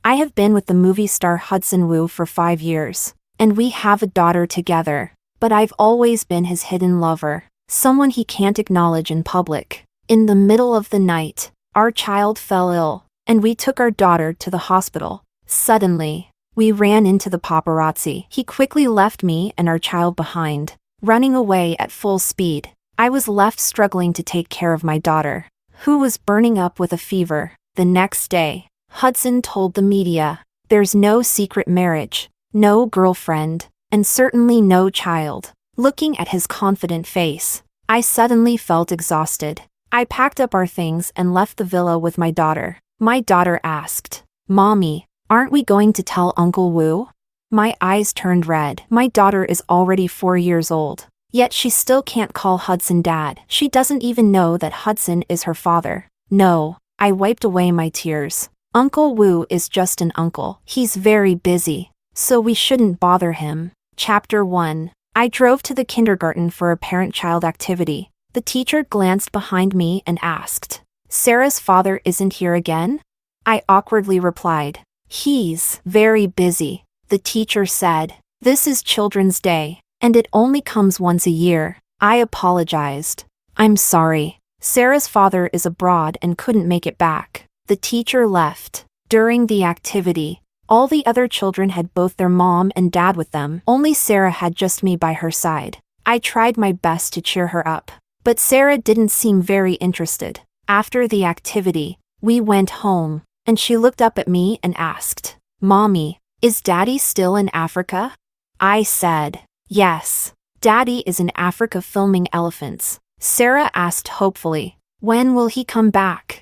I have been with the movie star Hudson Wu for 5 years, and we have a daughter together, but I've always been his hidden lover, someone he can't acknowledge in public. In the middle of the night, our child fell ill, and we took our daughter to the hospital. Suddenly, we ran into the paparazzi. He quickly left me and our child behind, running away at full speed. I was left struggling to take care of my daughter, who was burning up with a fever. The next day, Hudson told the media, "There's no secret marriage, no girlfriend, and certainly no child." Looking at his confident face, I suddenly felt exhausted. I packed up our things and left the villa with my daughter. My daughter asked, "Mommy, aren't we going to tell Uncle Wu?" My eyes turned red. My daughter is already 4 years old, yet she still can't call Hudson Dad. She doesn't even know that Hudson is her father. No, I wiped away my tears. Uncle Wu is just an uncle. He's very busy, so we shouldn't bother him. Chapter 1. I drove to the kindergarten for a parent-child activity. The teacher glanced behind me and asked, "Sarah's father isn't here again?" I awkwardly replied, "He's very busy." The teacher said, "This is Children's Day, and it only comes once a year." I apologized. "I'm sorry. Sarah's father is abroad and couldn't make it back." The teacher left. During the activity, all the other children had both their mom and dad with them. Only Sarah had just me by her side. I tried my best to cheer her up, but Sarah didn't seem very interested. After the activity, we went home, and she looked up at me and asked, "Mommy, is Daddy still in Africa?" I said, "Yes, Daddy is in Africa filming elephants." Sarah asked hopefully, "When will he come back?"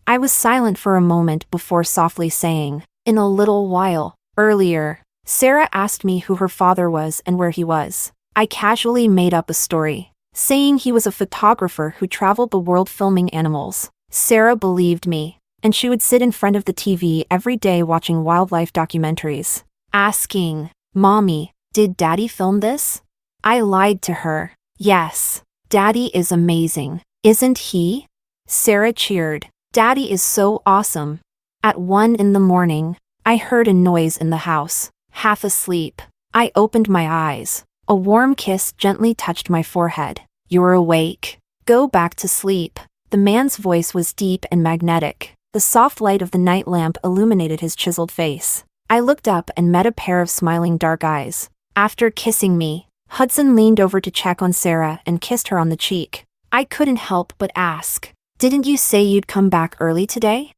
I was silent for a moment before softly saying, "In a little while." Earlier, Sarah asked me who her father was and where he was. I casually made up a story, saying he was a photographer who traveled the world filming animals. Sarah believed me, and she would sit in front of the TV every day watching wildlife documentaries, asking, "Mommy, did Daddy film this?" I lied to her. "Yes, Daddy is amazing, isn't he?" Sarah cheered. "Daddy is so awesome." At 1 in the morning, I heard a noise in the house. Half asleep, I opened my eyes. A warm kiss gently touched my forehead. "You're awake. Go back to sleep." The man's voice was deep and magnetic. The soft light of the night lamp illuminated his chiseled face. I looked up and met a pair of smiling dark eyes. After kissing me, Hudson leaned over to check on Sarah and kissed her on the cheek. I couldn't help but ask, "Didn't you say you'd come back early today?"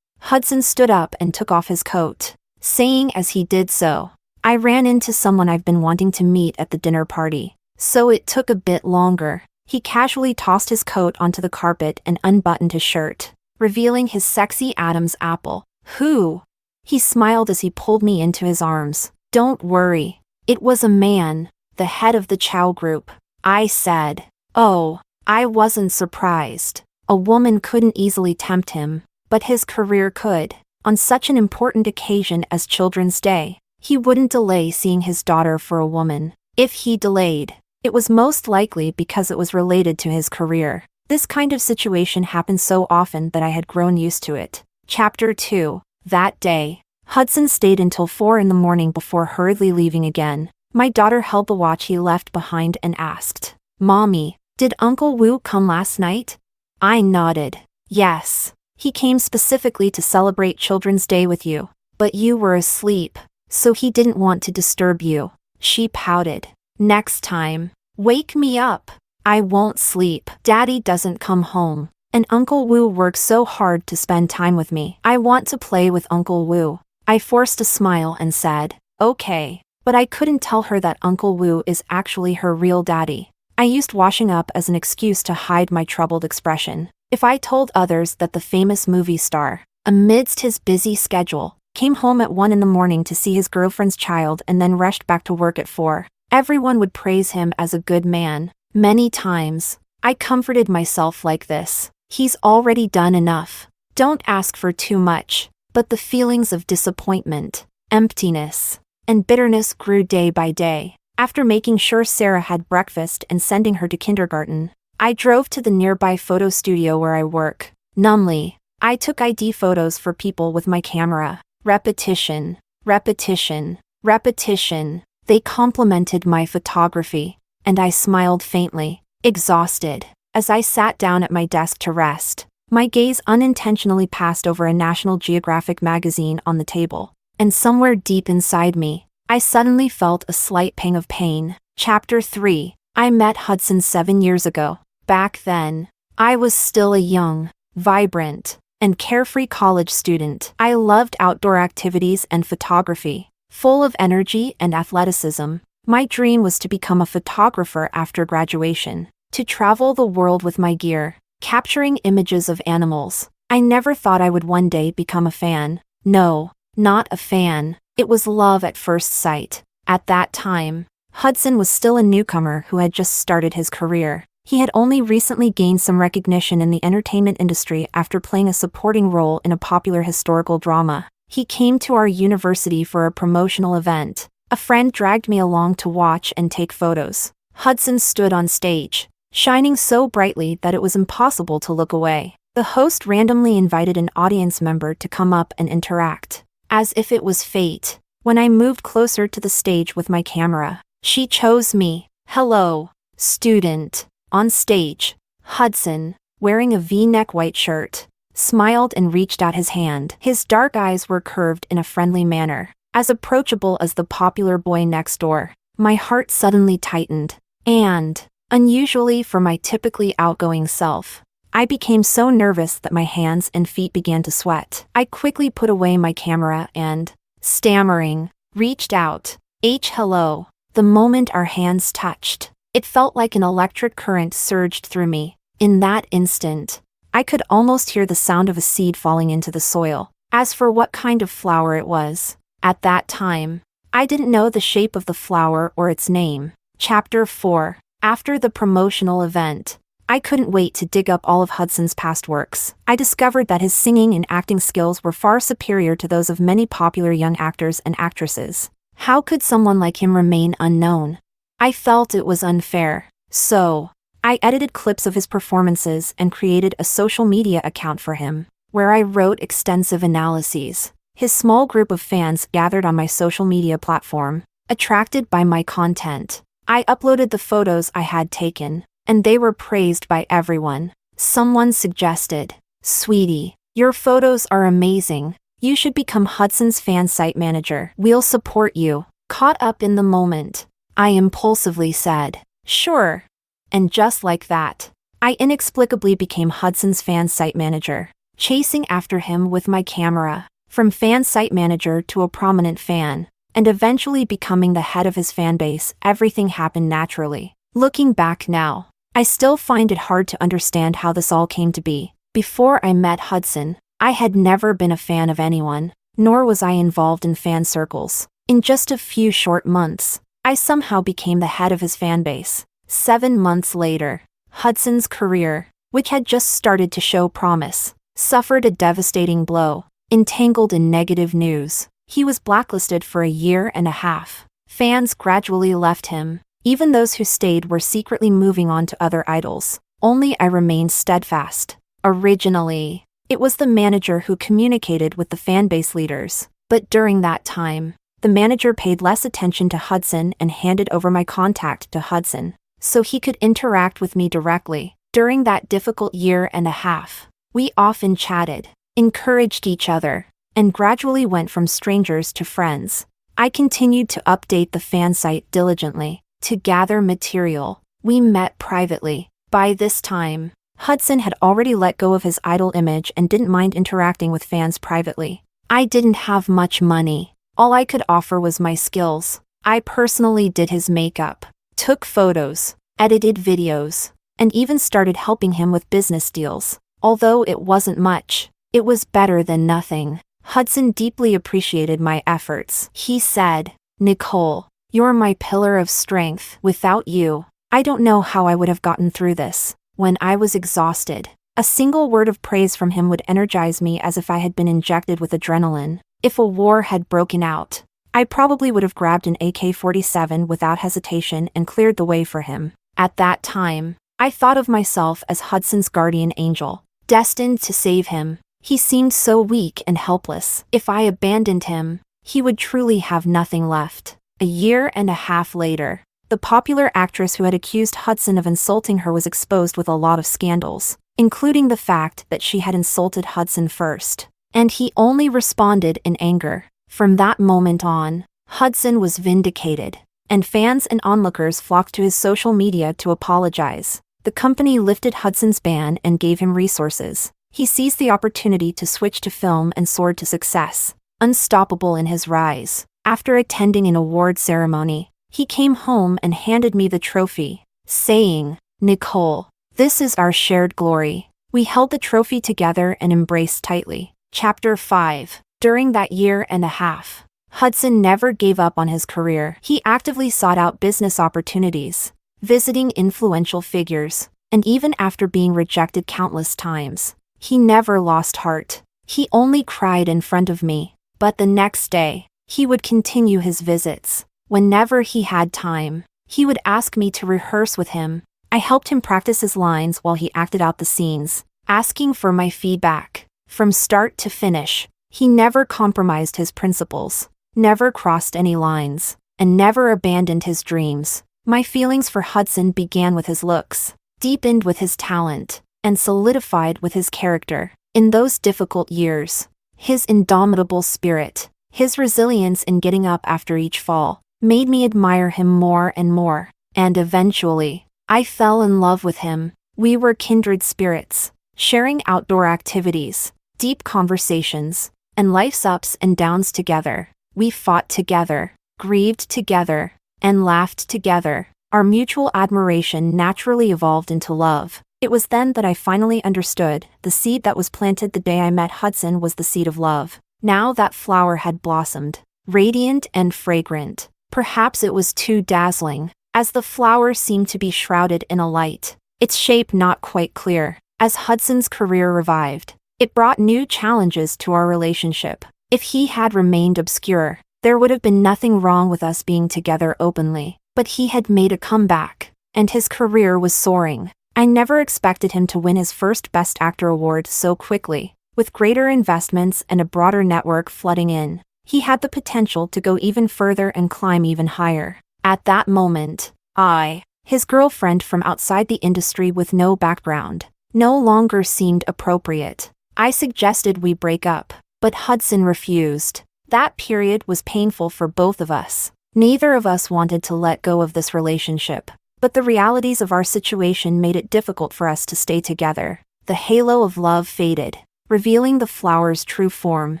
Hudson stood up and took off his coat, saying as he did so, "I ran into someone I've been wanting to meet at the dinner party, so it took a bit longer." He casually tossed his coat onto the carpet and unbuttoned his shirt, revealing his sexy Adam's apple. "Who?" He smiled as he pulled me into his arms. "Don't worry. It was a man, the head of the Chow group." I said, "Oh." I wasn't surprised. A woman couldn't easily tempt him, but his career could. On such an important occasion as Children's Day, he wouldn't delay seeing his daughter for a woman. If he delayed, it was most likely because it was related to his career. This kind of situation happened so often that I had grown used to it. Chapter 2. That day, Hudson stayed until 4 in the morning before hurriedly leaving again. My daughter held the watch he left behind and asked, "Mommy, did Uncle Wu come last night?" I nodded. "Yes. He came specifically to celebrate Children's Day with you, but you were asleep, so he didn't want to disturb you." She pouted. "Next time, wake me up." "I won't sleep. Daddy doesn't come home, and Uncle Wu works so hard to spend time with me. I want to play with Uncle Wu." I forced a smile and said, "Okay," but I couldn't tell her that Uncle Wu is actually her real daddy. I used washing up as an excuse to hide my troubled expression. If I told others that the famous movie star, amidst his busy schedule, came home at 1 in the morning to see his girlfriend's child and then rushed back to work at 4, everyone would praise him as a good man. Many times, I comforted myself like this: he's already done enough. Don't ask for too much. But the feelings of disappointment, emptiness, and bitterness grew day by day. After making sure Sarah had breakfast and sending her to kindergarten, I drove to the nearby photo studio where I work. Numbly, I took ID photos for people with my camera. Repetition, repetition, repetition. They complimented my photography, and I smiled faintly, exhausted. As I sat down at my desk to rest, my gaze unintentionally passed over a National Geographic magazine on the table, and somewhere deep inside me, I suddenly felt a slight pang of pain. Chapter 3. I met Hudson 7 years ago. Back then, I was still a young, vibrant, and carefree college student. I loved outdoor activities and photography, full of energy and athleticism. My dream was to become a photographer after graduation, to travel the world with my gear, capturing images of animals. I never thought I would one day become a fan. No, not a fan. It was love at first sight. At that time, Hudson was still a newcomer who had just started his career. He had only recently gained some recognition in the entertainment industry after playing a supporting role in a popular historical drama. He came to our university for a promotional event. A friend dragged me along to watch and take photos. Hudson stood on stage, shining so brightly that it was impossible to look away. The host randomly invited an audience member to come up and interact, as if it was fate. When I moved closer to the stage with my camera, she chose me. Hello, student. On stage, Hudson, wearing a V-neck white shirt, smiled and reached out his hand. His dark eyes were curved in a friendly manner, as approachable as the popular boy next door. My heart suddenly tightened, and, unusually for my typically outgoing self, I became so nervous that my hands and feet began to sweat. I quickly put away my camera and, stammering, reached out. Hello. The moment our hands touched, it felt like an electric current surged through me. In that instant, I could almost hear the sound of a seed falling into the soil. As for what kind of flower it was, at that time, I didn't know the shape of the flower or its name. Chapter 4. After the promotional event, I couldn't wait to dig up all of Hudson's past works. I discovered that his singing and acting skills were far superior to those of many popular young actors and actresses. How could someone like him remain unknown? I felt it was unfair, so I edited clips of his performances and created a social media account for him, where I wrote extensive analyses. His small group of fans gathered on my social media platform, attracted by my content. I uploaded the photos I had taken, and they were praised by everyone. Someone suggested, "Sweetie, your photos are amazing. You should become Hudson's fan site manager. We'll support you." Caught up in the moment, I impulsively said, "Sure." And just like that, I inexplicably became Hudson's fan site manager, chasing after him with my camera, from fan site manager to a prominent fan, and eventually becoming the head of his fan base. Everything happened naturally. Looking back now, I still find it hard to understand how this all came to be. Before I met Hudson, I had never been a fan of anyone, nor was I involved in fan circles. In just a few short months, I somehow became the head of his fan base. 7 months later, Hudson's career, which had just started to show promise, suffered a devastating blow. Entangled in negative news, he was blacklisted for a year and a half. Fans gradually left him. Even those who stayed were secretly moving on to other idols. Only I remained steadfast. Originally, it was the manager who communicated with the fanbase leaders, but during that time, the manager paid less attention to Hudson and handed over my contact to Hudson, so he could interact with me directly. During that difficult year and a half, we often chatted, encouraged each other, and gradually went from strangers to friends. I continued to update the fan site diligently, to gather material. We met privately. By this time, Hudson had already let go of his idol image and didn't mind interacting with fans privately. I didn't have much money. All I could offer was my skills. I personally did his makeup, took photos, edited videos, and even started helping him with business deals. Although it wasn't much, it was better than nothing. Hudson deeply appreciated my efforts. He said, "Nicole, you're my pillar of strength. Without you, I don't know how I would have gotten through this." When I was exhausted, a single word of praise from him would energize me as if I had been injected with adrenaline. If a war had broken out, I probably would have grabbed an AK-47 without hesitation and cleared the way for him. At that time, I thought of myself as Hudson's guardian angel, destined to save him. He seemed so weak and helpless. If I abandoned him, he would truly have nothing left. A year and a half later, the popular actress who had accused Hudson of insulting her was exposed with a lot of scandals, including the fact that she had insulted Hudson first. And he only responded in anger. From that moment on, Hudson was vindicated, and fans and onlookers flocked to his social media to apologize. The company lifted Hudson's ban and gave him resources. He seized the opportunity to switch to film and soared to success, unstoppable in his rise. After attending an award ceremony, he came home and handed me the trophy, saying, "Nicole, this is our shared glory." We held the trophy together and embraced tightly. Chapter 5. During that year and a half, Hudson never gave up on his career. He actively sought out business opportunities, visiting influential figures, and even after being rejected countless times, he never lost heart. He only cried in front of me, but the next day, he would continue his visits. Whenever he had time, he would ask me to rehearse with him. I helped him practice his lines while he acted out the scenes, asking for my feedback. From start to finish, he never compromised his principles, never crossed any lines, and never abandoned his dreams. My feelings for Hudson began with his looks, deepened with his talent, and solidified with his character. In those difficult years, his indomitable spirit, his resilience in getting up after each fall, made me admire him more and more. And eventually, I fell in love with him. We were kindred spirits, sharing outdoor activities, deep conversations, and life's ups and downs together. We fought together, grieved together, and laughed together. Our mutual admiration naturally evolved into love. It was then that I finally understood the seed that was planted the day I met Hudson was the seed of love. Now that flower had blossomed, radiant and fragrant. Perhaps it was too dazzling, as the flower seemed to be shrouded in a light, its shape not quite clear. As Hudson's career revived, it brought new challenges to our relationship. If he had remained obscure, there would have been nothing wrong with us being together openly. But he had made a comeback, and his career was soaring. I never expected him to win his first Best Actor award so quickly. With greater investments and a broader network flooding in, he had the potential to go even further and climb even higher. At that moment, I, his girlfriend from outside the industry with no background, no longer seemed appropriate. I suggested we break up, but Hudson refused. That period was painful for both of us. Neither of us wanted to let go of this relationship, but the realities of our situation made it difficult for us to stay together. The halo of love faded, revealing the flower's true form.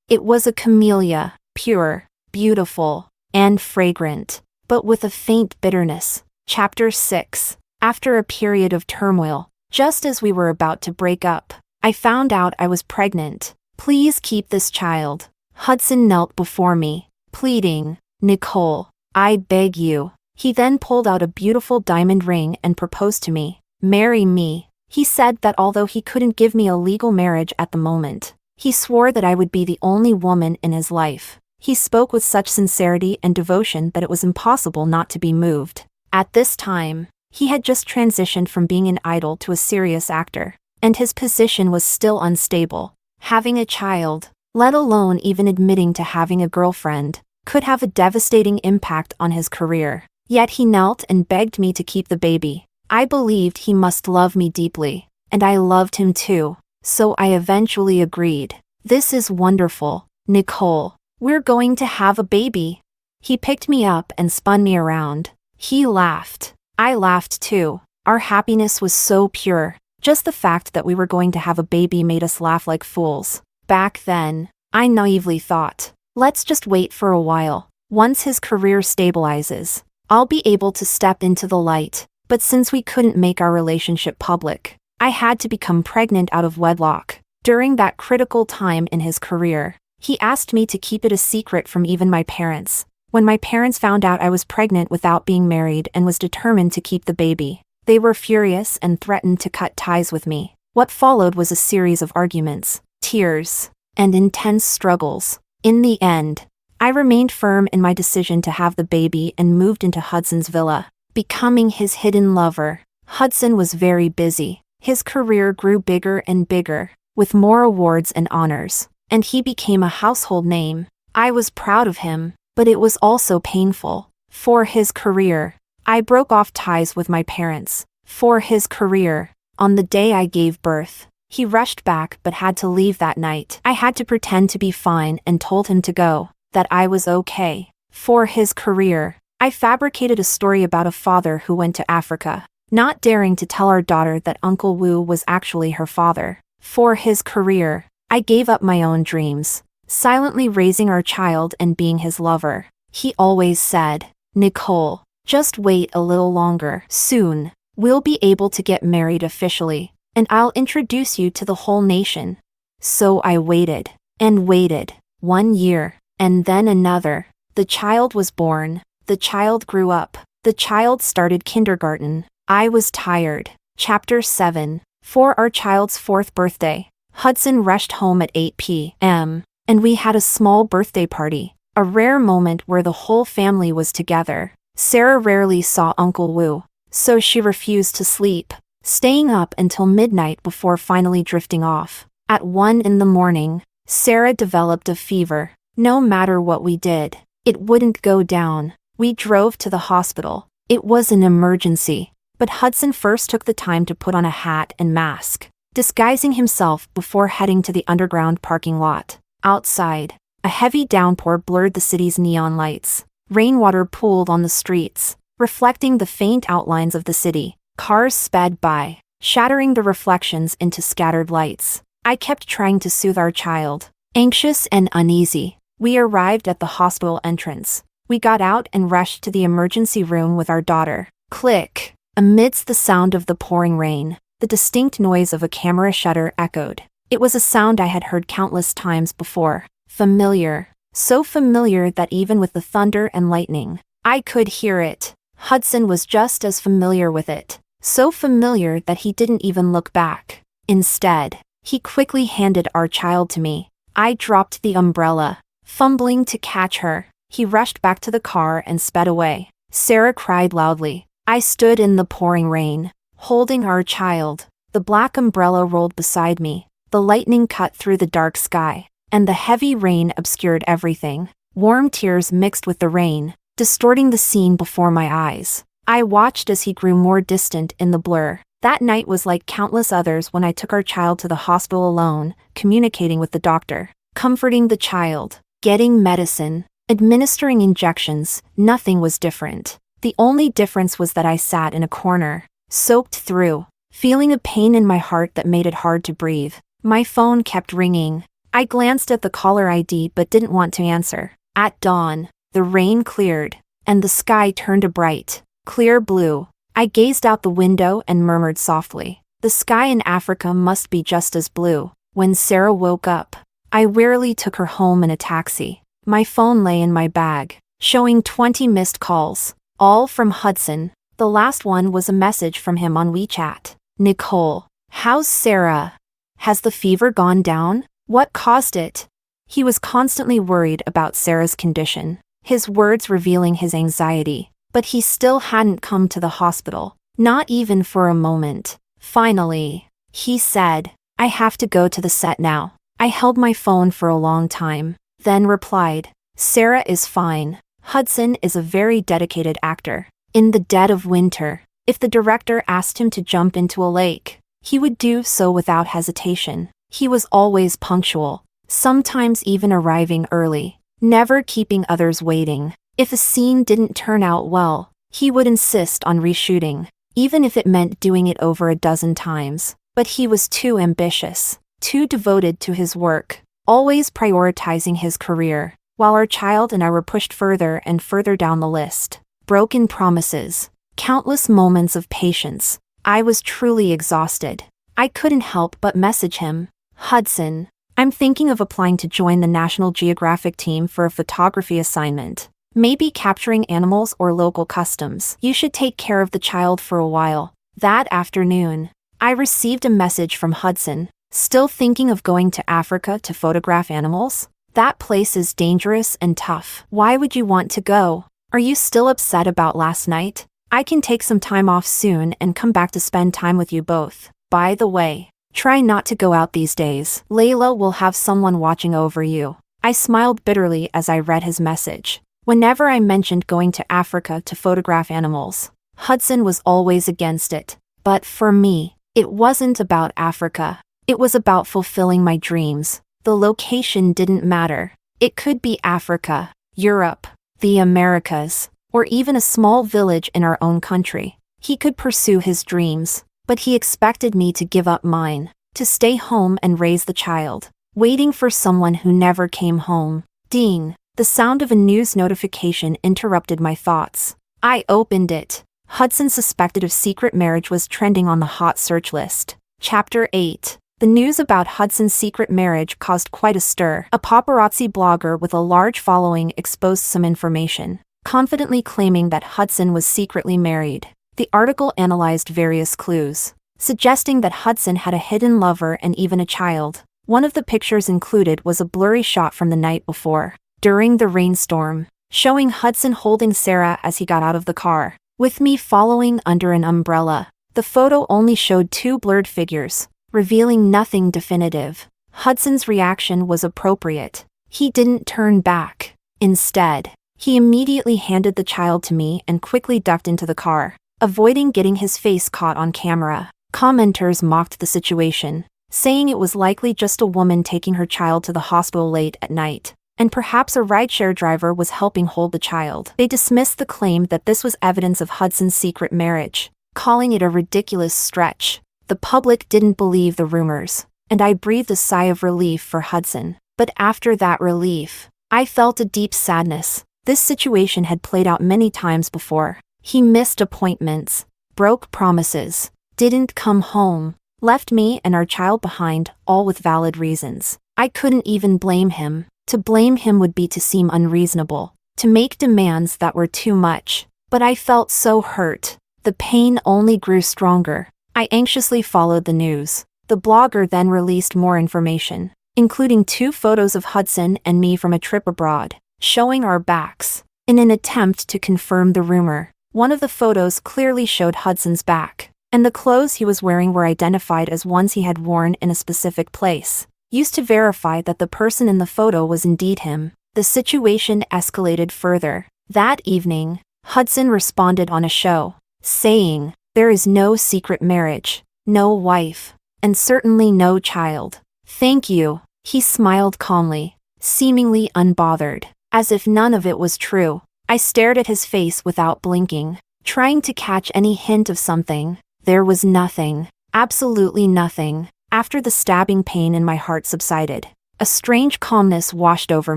It was a camellia, pure, beautiful, and fragrant, but with a faint bitterness. Chapter 6. After a period of turmoil, just as we were about to break up, I found out I was pregnant. "Please keep this child." Hudson knelt before me, pleading, "Nicole, I beg you." He then pulled out a beautiful diamond ring and proposed to me. "Marry me." He said that although he couldn't give me a legal marriage at the moment, he swore that I would be the only woman in his life. He spoke with such sincerity and devotion that it was impossible not to be moved. At this time, he had just transitioned from being an idol to a serious actor, and his position was still unstable. Having a child, let alone even admitting to having a girlfriend, could have a devastating impact on his career. Yet he knelt and begged me to keep the baby. I believed he must love me deeply, and I loved him too, so I eventually agreed. "This is wonderful, Nicole. We're going to have a baby." He picked me up and spun me around. He laughed. I laughed too. Our happiness was so pure. Just the fact that we were going to have a baby made us laugh like fools. Back then, I naively thought, let's just wait for a while. Once his career stabilizes, I'll be able to step into the light. But since we couldn't make our relationship public, I had to become pregnant out of wedlock. During that critical time in his career, he asked me to keep it a secret from even my parents. When my parents found out I was pregnant without being married and was determined to keep the baby, they were furious and threatened to cut ties with me. What followed was a series of arguments, tears, and intense struggles. In the end, I remained firm in my decision to have the baby and moved into Hudson's villa, becoming his hidden lover. Hudson was very busy. His career grew bigger and bigger. with more awards and honors, and he became a household name. I was proud of him, but it was also painful. For his career, I broke off ties with my parents. For his career, on the day I gave birth, he rushed back but had to leave that night. I had to pretend to be fine and told him to go, that I was okay. For his career, I fabricated a story about a father who went to Africa, not daring to tell our daughter that Uncle Wu was actually her father. For his career, I gave up my own dreams, silently raising our child and being his lover. He always said, "Nicole, just wait a little longer. Soon, we'll be able to get married officially, and I'll introduce you to the whole nation." So I waited, and waited, 1 year, and then another. The child was born. The child grew up. The child started kindergarten. I was tired. Chapter 7. For our child's 4th birthday, Hudson rushed home at 8 p.m., and we had a small birthday party, a rare moment where the whole family was together. Sarah rarely saw Uncle Wu, so she refused to sleep, staying up until midnight before finally drifting off. At 1 in the morning, Sarah developed a fever. No matter what we did, it wouldn't go down. We drove to the hospital. It was an emergency, but Hudson first took the time to put on a hat and mask, disguising himself before heading to the underground parking lot. Outside, a heavy downpour blurred the city's neon lights. Rainwater pooled on the streets, reflecting the faint outlines of the city. Cars sped by, shattering the reflections into scattered lights. I kept trying to soothe our child. Anxious and uneasy, we arrived at the hospital entrance. We got out and rushed to the emergency room with our daughter. Click! Amidst the sound of the pouring rain, the distinct noise of a camera shutter echoed. It was a sound I had heard countless times before. Familiar. So familiar that even with the thunder and lightning, I could hear it. Hudson was just as familiar with it. So familiar that he didn't even look back. Instead, he quickly handed our child to me. I dropped the umbrella, fumbling to catch her. He rushed back to the car and sped away. Sarah cried loudly. I stood in the pouring rain, holding our child. The black umbrella rolled beside me. The lightning cut through the dark sky, and the heavy rain obscured everything. Warm tears mixed with the rain, distorting the scene before my eyes. I watched as he grew more distant in the blur. That night was like countless others when I took our child to the hospital alone, communicating with the doctor, comforting the child, getting medicine, administering injections. Nothing was different. The only difference was that I sat in a corner, soaked through, feeling a pain in my heart that made it hard to breathe. My phone kept ringing. I glanced at the caller ID but didn't want to answer. At dawn, the rain cleared, and the sky turned a bright, clear blue. I gazed out the window and murmured softly, "The sky in Africa must be just as blue." When Sarah woke up, I wearily took her home in a taxi. My phone lay in my bag, showing 20 missed calls, all from Hudson. The last one was a message from him on WeChat. "Nicole, how's Sarah? Has the fever gone down? What caused it?" He was constantly worried about Sarah's condition, his words revealing his anxiety. But he still hadn't come to the hospital, not even for a moment. Finally, he said, "I have to go to the set now." I held my phone for a long time, then replied, "Sarah is fine." Hudson is a very dedicated actor. In the dead of winter, if the director asked him to jump into a lake, he would do so without hesitation. He was always punctual, sometimes even arriving early, never keeping others waiting. If a scene didn't turn out well, he would insist on reshooting, even if it meant doing it over a dozen times. But he was too ambitious, too devoted to his work, always prioritizing his career, while our child and I were pushed further and further down the list. Broken promises, countless moments of patience. I was truly exhausted. I couldn't help but message him. "Hudson, I'm thinking of applying to join the National Geographic team for a photography assignment. Maybe capturing animals or local customs. You should take care of the child for a while." That afternoon, I received a message from Hudson. "Still thinking of going to Africa to photograph animals? That place is dangerous and tough. Why would you want to go? Are you still upset about last night? I can take some time off soon and come back to spend time with you both. By the way, Try not to go out these days. Layla will have someone watching over you. I smiled bitterly as I read his message. Whenever I mentioned going to Africa to photograph animals, Hudson was always against it. But for me, it wasn't about Africa. It was about fulfilling my dreams. The location didn't matter. It could be Africa, Europe, the Americas, or even a small village in our own country. He could pursue his dreams, but he expected me to give up mine, to stay home and raise the child, waiting for someone who never came home. Ding! The sound of a news notification interrupted my thoughts. I opened it. Hudson suspected of secret marriage was trending on the hot search list. Chapter 8. The news about Hudson's secret marriage caused quite a stir. A paparazzi blogger with a large following exposed some information, confidently claiming that Hudson was secretly married. The article analyzed various clues, suggesting that Hudson had a hidden lover and even a child. One of the pictures included was a blurry shot from the night before, during the rainstorm, showing Hudson holding Sarah as he got out of the car, with me following under an umbrella. The photo only showed two blurred figures, revealing nothing definitive. Hudson's reaction was appropriate. He didn't turn back. Instead, he immediately handed the child to me and quickly ducked into the car, avoiding getting his face caught on camera. Commenters mocked the situation, saying it was likely just a woman taking her child to the hospital late at night, and perhaps a rideshare driver was helping hold the child. They dismissed the claim that this was evidence of Hudson's secret marriage, calling it a ridiculous stretch. The public didn't believe the rumors, and I breathed a sigh of relief for Hudson. But after that relief, I felt a deep sadness. This situation had played out many times before. He missed appointments, broke promises, didn't come home, left me and our child behind, all with valid reasons. I couldn't even blame him. To blame him would be to seem unreasonable, to make demands that were too much. But I felt so hurt. The pain only grew stronger. I anxiously followed the news. The blogger then released more information, including 2 photos of Hudson and me from a trip abroad, showing our backs. In an attempt to confirm the rumor, one of the photos clearly showed Hudson's back, and the clothes he was wearing were identified as ones he had worn in a specific place, used to verify that the person in the photo was indeed him. The situation escalated further. That evening, Hudson responded on a show, saying, "There is no secret marriage, no wife, and certainly no child. Thank you." He smiled calmly, seemingly unbothered, as if none of it was true. I stared at his face without blinking, trying to catch any hint of something. There was nothing, absolutely nothing. After the stabbing pain in my heart subsided, a strange calmness washed over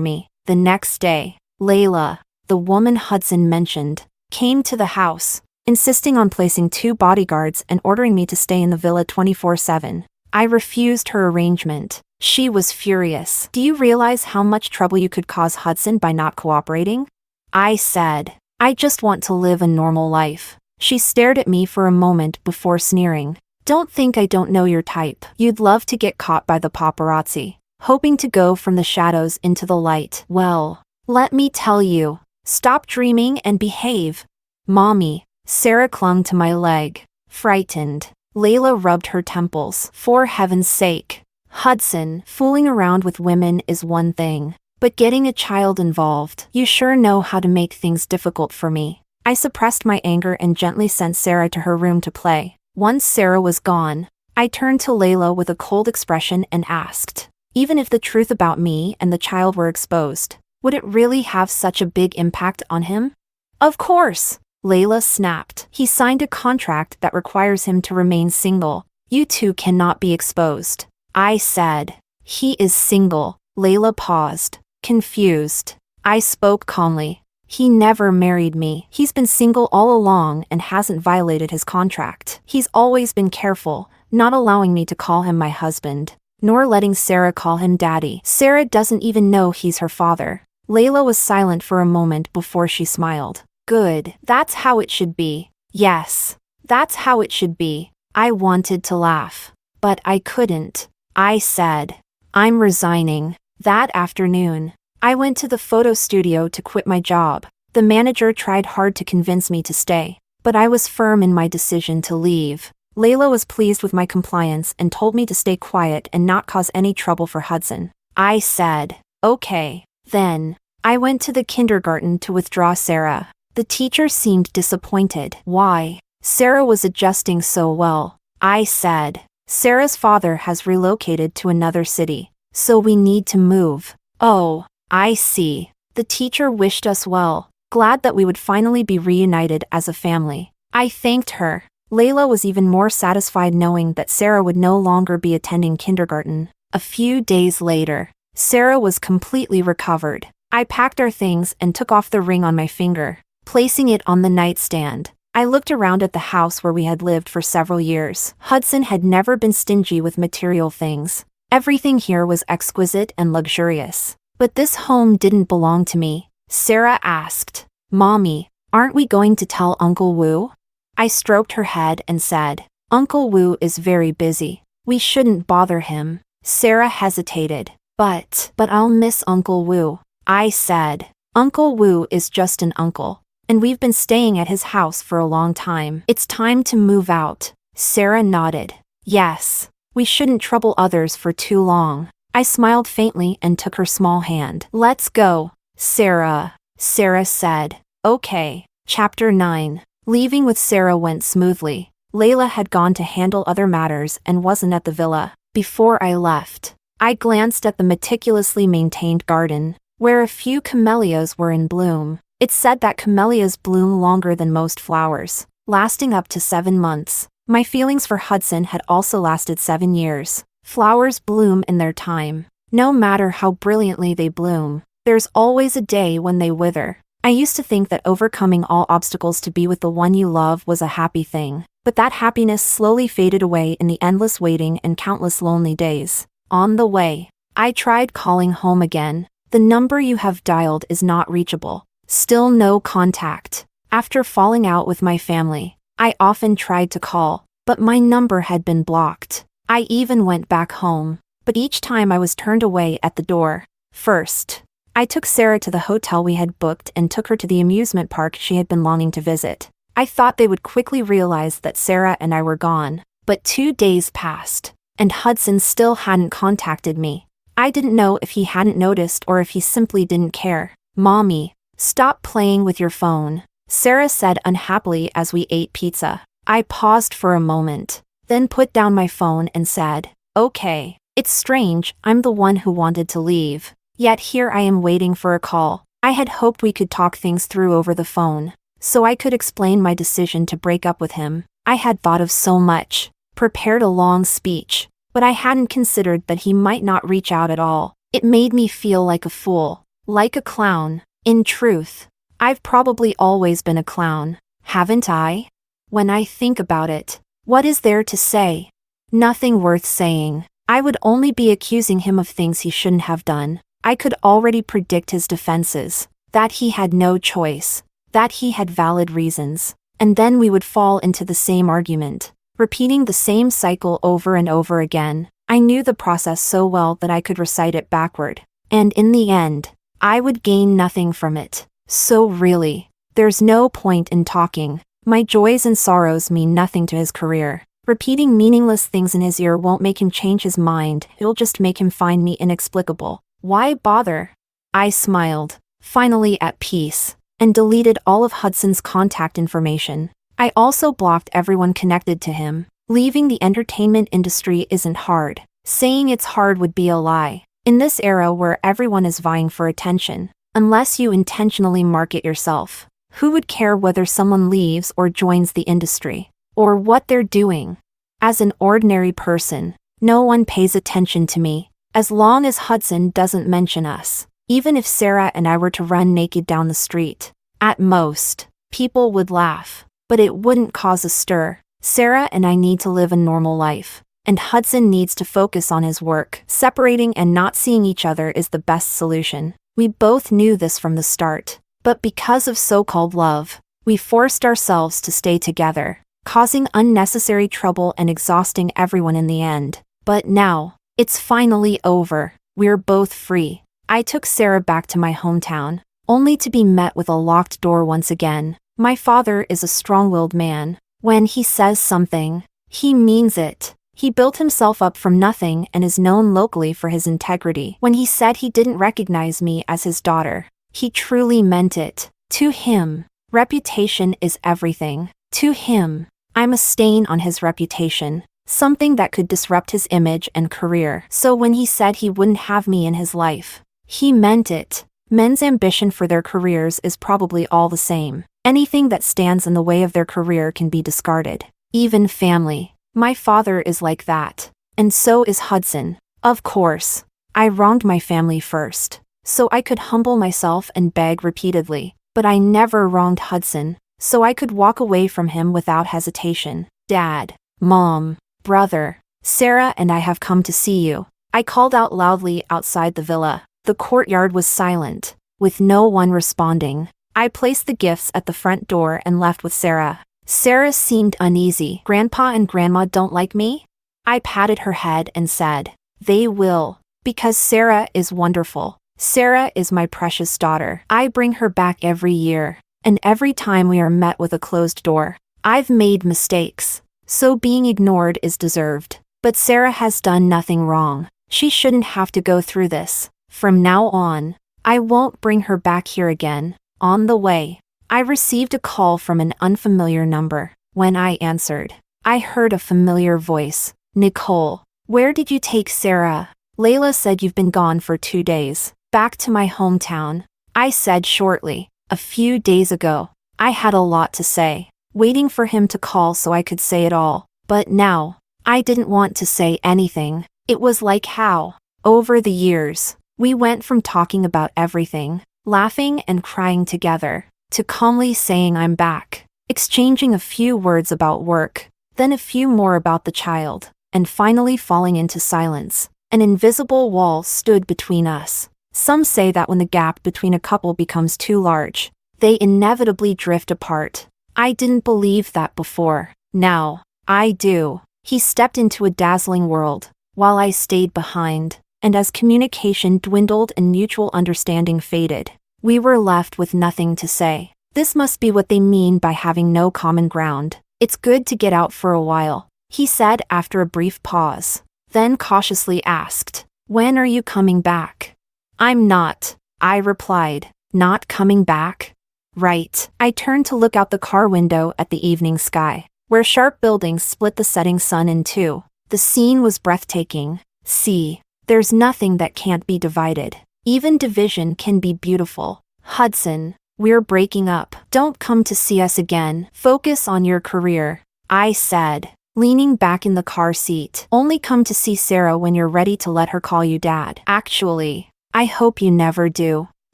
me. The next day, Layla, the woman Hudson mentioned, came to the house, insisting on placing 2 bodyguards and ordering me to stay in the villa 24/7. I refused her arrangement. She was furious. "Do you realize how much trouble you could cause Hudson by not cooperating?" I said, "I just want to live a normal life." She stared at me for a moment before sneering. "Don't think I don't know your type. You'd love to get caught by the paparazzi, hoping to go from the shadows into the light. Well, let me tell you, stop dreaming and behave." "Mommy." Sarah clung to my leg, frightened. Layla rubbed her temples. "For heaven's sake, Hudson, fooling around with women is one thing, but getting a child involved, you sure know how to make things difficult for me." I suppressed my anger and gently sent Sarah to her room to play. Once Sarah was gone, I turned to Layla with a cold expression and asked, "Even if the truth about me and the child were exposed, would it really have such a big impact on him?" "Of course," Layla snapped. "He signed a contract that requires him to remain single. You two cannot be exposed." I said, "He is single." Layla paused, confused. I spoke calmly. "He never married me. He's been single all along and hasn't violated his contract. He's always been careful, not allowing me to call him my husband, nor letting Sarah call him daddy. Sarah doesn't even know he's her father." Layla was silent for a moment before she smiled. "Good. That's how it should be." "Yes, that's how it should be." I wanted to laugh, but I couldn't. I said, "I'm resigning." That afternoon, I went to the photo studio to quit my job. The manager tried hard to convince me to stay, but I was firm in my decision to leave. Layla was pleased with my compliance and told me to stay quiet and not cause any trouble for Hudson. I said, okay. Then, I went to the kindergarten to withdraw Sarah. The teacher seemed disappointed. Why? Sarah was adjusting so well. I said, Sarah's father has relocated to another city, so we need to move. Oh, I see. The teacher wished us well, glad that we would finally be reunited as a family. I thanked her. Layla was even more satisfied knowing that Sarah would no longer be attending kindergarten. A few days later, Sarah was completely recovered. I packed our things and took off the ring on my finger, placing it on the nightstand. I looked around at the house where we had lived for several years. Hudson had never been stingy with material things. Everything here was exquisite and luxurious. But this home didn't belong to me. Sarah asked, Mommy, aren't we going to tell Uncle Wu? I stroked her head and said, Uncle Wu is very busy. We shouldn't bother him. Sarah hesitated. But I'll miss Uncle Wu. I said, Uncle Wu is just an uncle, and we've been staying at his house for a long time. It's time to move out. Sarah nodded. Yes, we shouldn't trouble others for too long. I smiled faintly and took her small hand. Let's go, Sarah. Sarah said, okay. Chapter 9. Leaving with Sarah went smoothly. Layla had gone to handle other matters and wasn't at the villa. Before I left, I glanced at the meticulously maintained garden, where a few camellias were in bloom. It said that camellias bloom longer than most flowers, lasting up to 7 months. My feelings for Hudson had also lasted 7 years. Flowers bloom in their time. No matter how brilliantly they bloom, there's always a day when they wither. I used to think that overcoming all obstacles to be with the one you love was a happy thing, but that happiness slowly faded away in the endless waiting and countless lonely days. On the way, I tried calling home again. The number you have dialed is not reachable. Still no contact. After falling out with my family, I often tried to call, but my number had been blocked. I even went back home, but each time I was turned away at the door. First, I took Sarah to the hotel we had booked and took her to the amusement park she had been longing to visit. I thought they would quickly realize that Sarah and I were gone, but 2 days passed, and Hudson still hadn't contacted me. I didn't know if he hadn't noticed or if he simply didn't care. Mommy, stop playing with your phone, Sarah said unhappily as we ate pizza. I paused for a moment, then put down my phone and said, okay, it's strange, I'm the one who wanted to leave. Yet here I am waiting for a call. I had hoped we could talk things through over the phone, so I could explain my decision to break up with him. I had thought of so much, prepared a long speech, but I hadn't considered that he might not reach out at all. It made me feel like a fool, like a clown. In truth, I've probably always been a clown, haven't I? When I think about it, what is there to say? Nothing worth saying. I would only be accusing him of things he shouldn't have done. I could already predict his defenses, that he had no choice, that he had valid reasons, and then we would fall into the same argument, repeating the same cycle over and over again. I knew the process so well that I could recite it backward, and in the end, I would gain nothing from it. So really, there's no point in talking. My joys and sorrows mean nothing to his career. Repeating meaningless things in his ear won't make him change his mind, it'll just make him find me inexplicable. Why bother? I smiled, finally at peace, and deleted all of Hudson's contact information. I also blocked everyone connected to him. Leaving the entertainment industry isn't hard. Saying it's hard would be a lie. In this era where everyone is vying for attention, unless you intentionally market yourself, who would care whether someone leaves or joins the industry, or what they're doing? As an ordinary person, no one pays attention to me. As long as Hudson doesn't mention us, even if Sarah and I were to run naked down the street, at most, people would laugh, but it wouldn't cause a stir. Sarah and I need to live a normal life, and Hudson needs to focus on his work. Separating and not seeing each other is the best solution. We both knew this from the start, but because of so-called love, we forced ourselves to stay together, causing unnecessary trouble and exhausting everyone in the end. But now, it's finally over. We're both free. I took Sarah back to my hometown, only to be met with a locked door once again. My father is a strong-willed man. When he says something, He means it. He built himself up from nothing and is known locally for his integrity. When he said he didn't recognize me as his daughter, he truly meant it. To him, reputation is everything. To him, I'm a stain on his reputation, something that could disrupt his image and career. So when he said he wouldn't have me in his life, he meant it. Men's ambition for their careers is probably all the same. Anything that stands in the way of their career can be discarded. Even family. My father is like that. And so is Hudson. Of course, I wronged my family first, so I could humble myself and beg repeatedly. But I never wronged Hudson, so I could walk away from him without hesitation. Dad, Mom, brother, Sarah and I have come to see you. I called out loudly outside the villa. The courtyard was silent, with no one responding. I placed the gifts at the front door and left with Sarah. Sarah seemed uneasy. Grandpa and Grandma don't like me? I patted her head and said, they will, because Sarah is wonderful. Sarah is my precious daughter. I bring her back every year, and every time we are met with a closed door. I've made mistakes, so being ignored is deserved. But Sarah has done nothing wrong. She shouldn't have to go through this. From now on, I won't bring her back here again. On the way, I received a call from an unfamiliar number. When I answered, I heard a familiar voice. Nicole, where did you take Sarah? Layla said you've been gone for 2 days. Back to my hometown. I said shortly. A few days ago. I had a lot to say, waiting for him to call so I could say it all. But now, I didn't want to say anything. It was like how, over the years, we went from talking about everything, laughing and crying together, to calmly saying I'm back, exchanging a few words about work, then a few more about the child, and finally falling into silence. An invisible wall stood between us. Some say that when the gap between a couple becomes too large, they inevitably drift apart. I didn't believe that before. Now, I do. He stepped into a dazzling world, while I stayed behind, and as communication dwindled and mutual understanding faded, we were left with nothing to say. This must be what they mean by having no common ground. It's good to get out for a while, he said after a brief pause, then cautiously asked, when are you coming back? I'm not, I replied. Not coming back? Right. I turned to look out the car window at the evening sky, where sharp buildings split the setting sun in two. The scene was breathtaking. See, there's nothing that can't be divided. Even division can be beautiful. Hudson, we're breaking up. Don't come to see us again. Focus on your career, I said, leaning back in the car seat. Only come to see Sarah when you're ready to let her call you Dad. Actually, I hope you never do,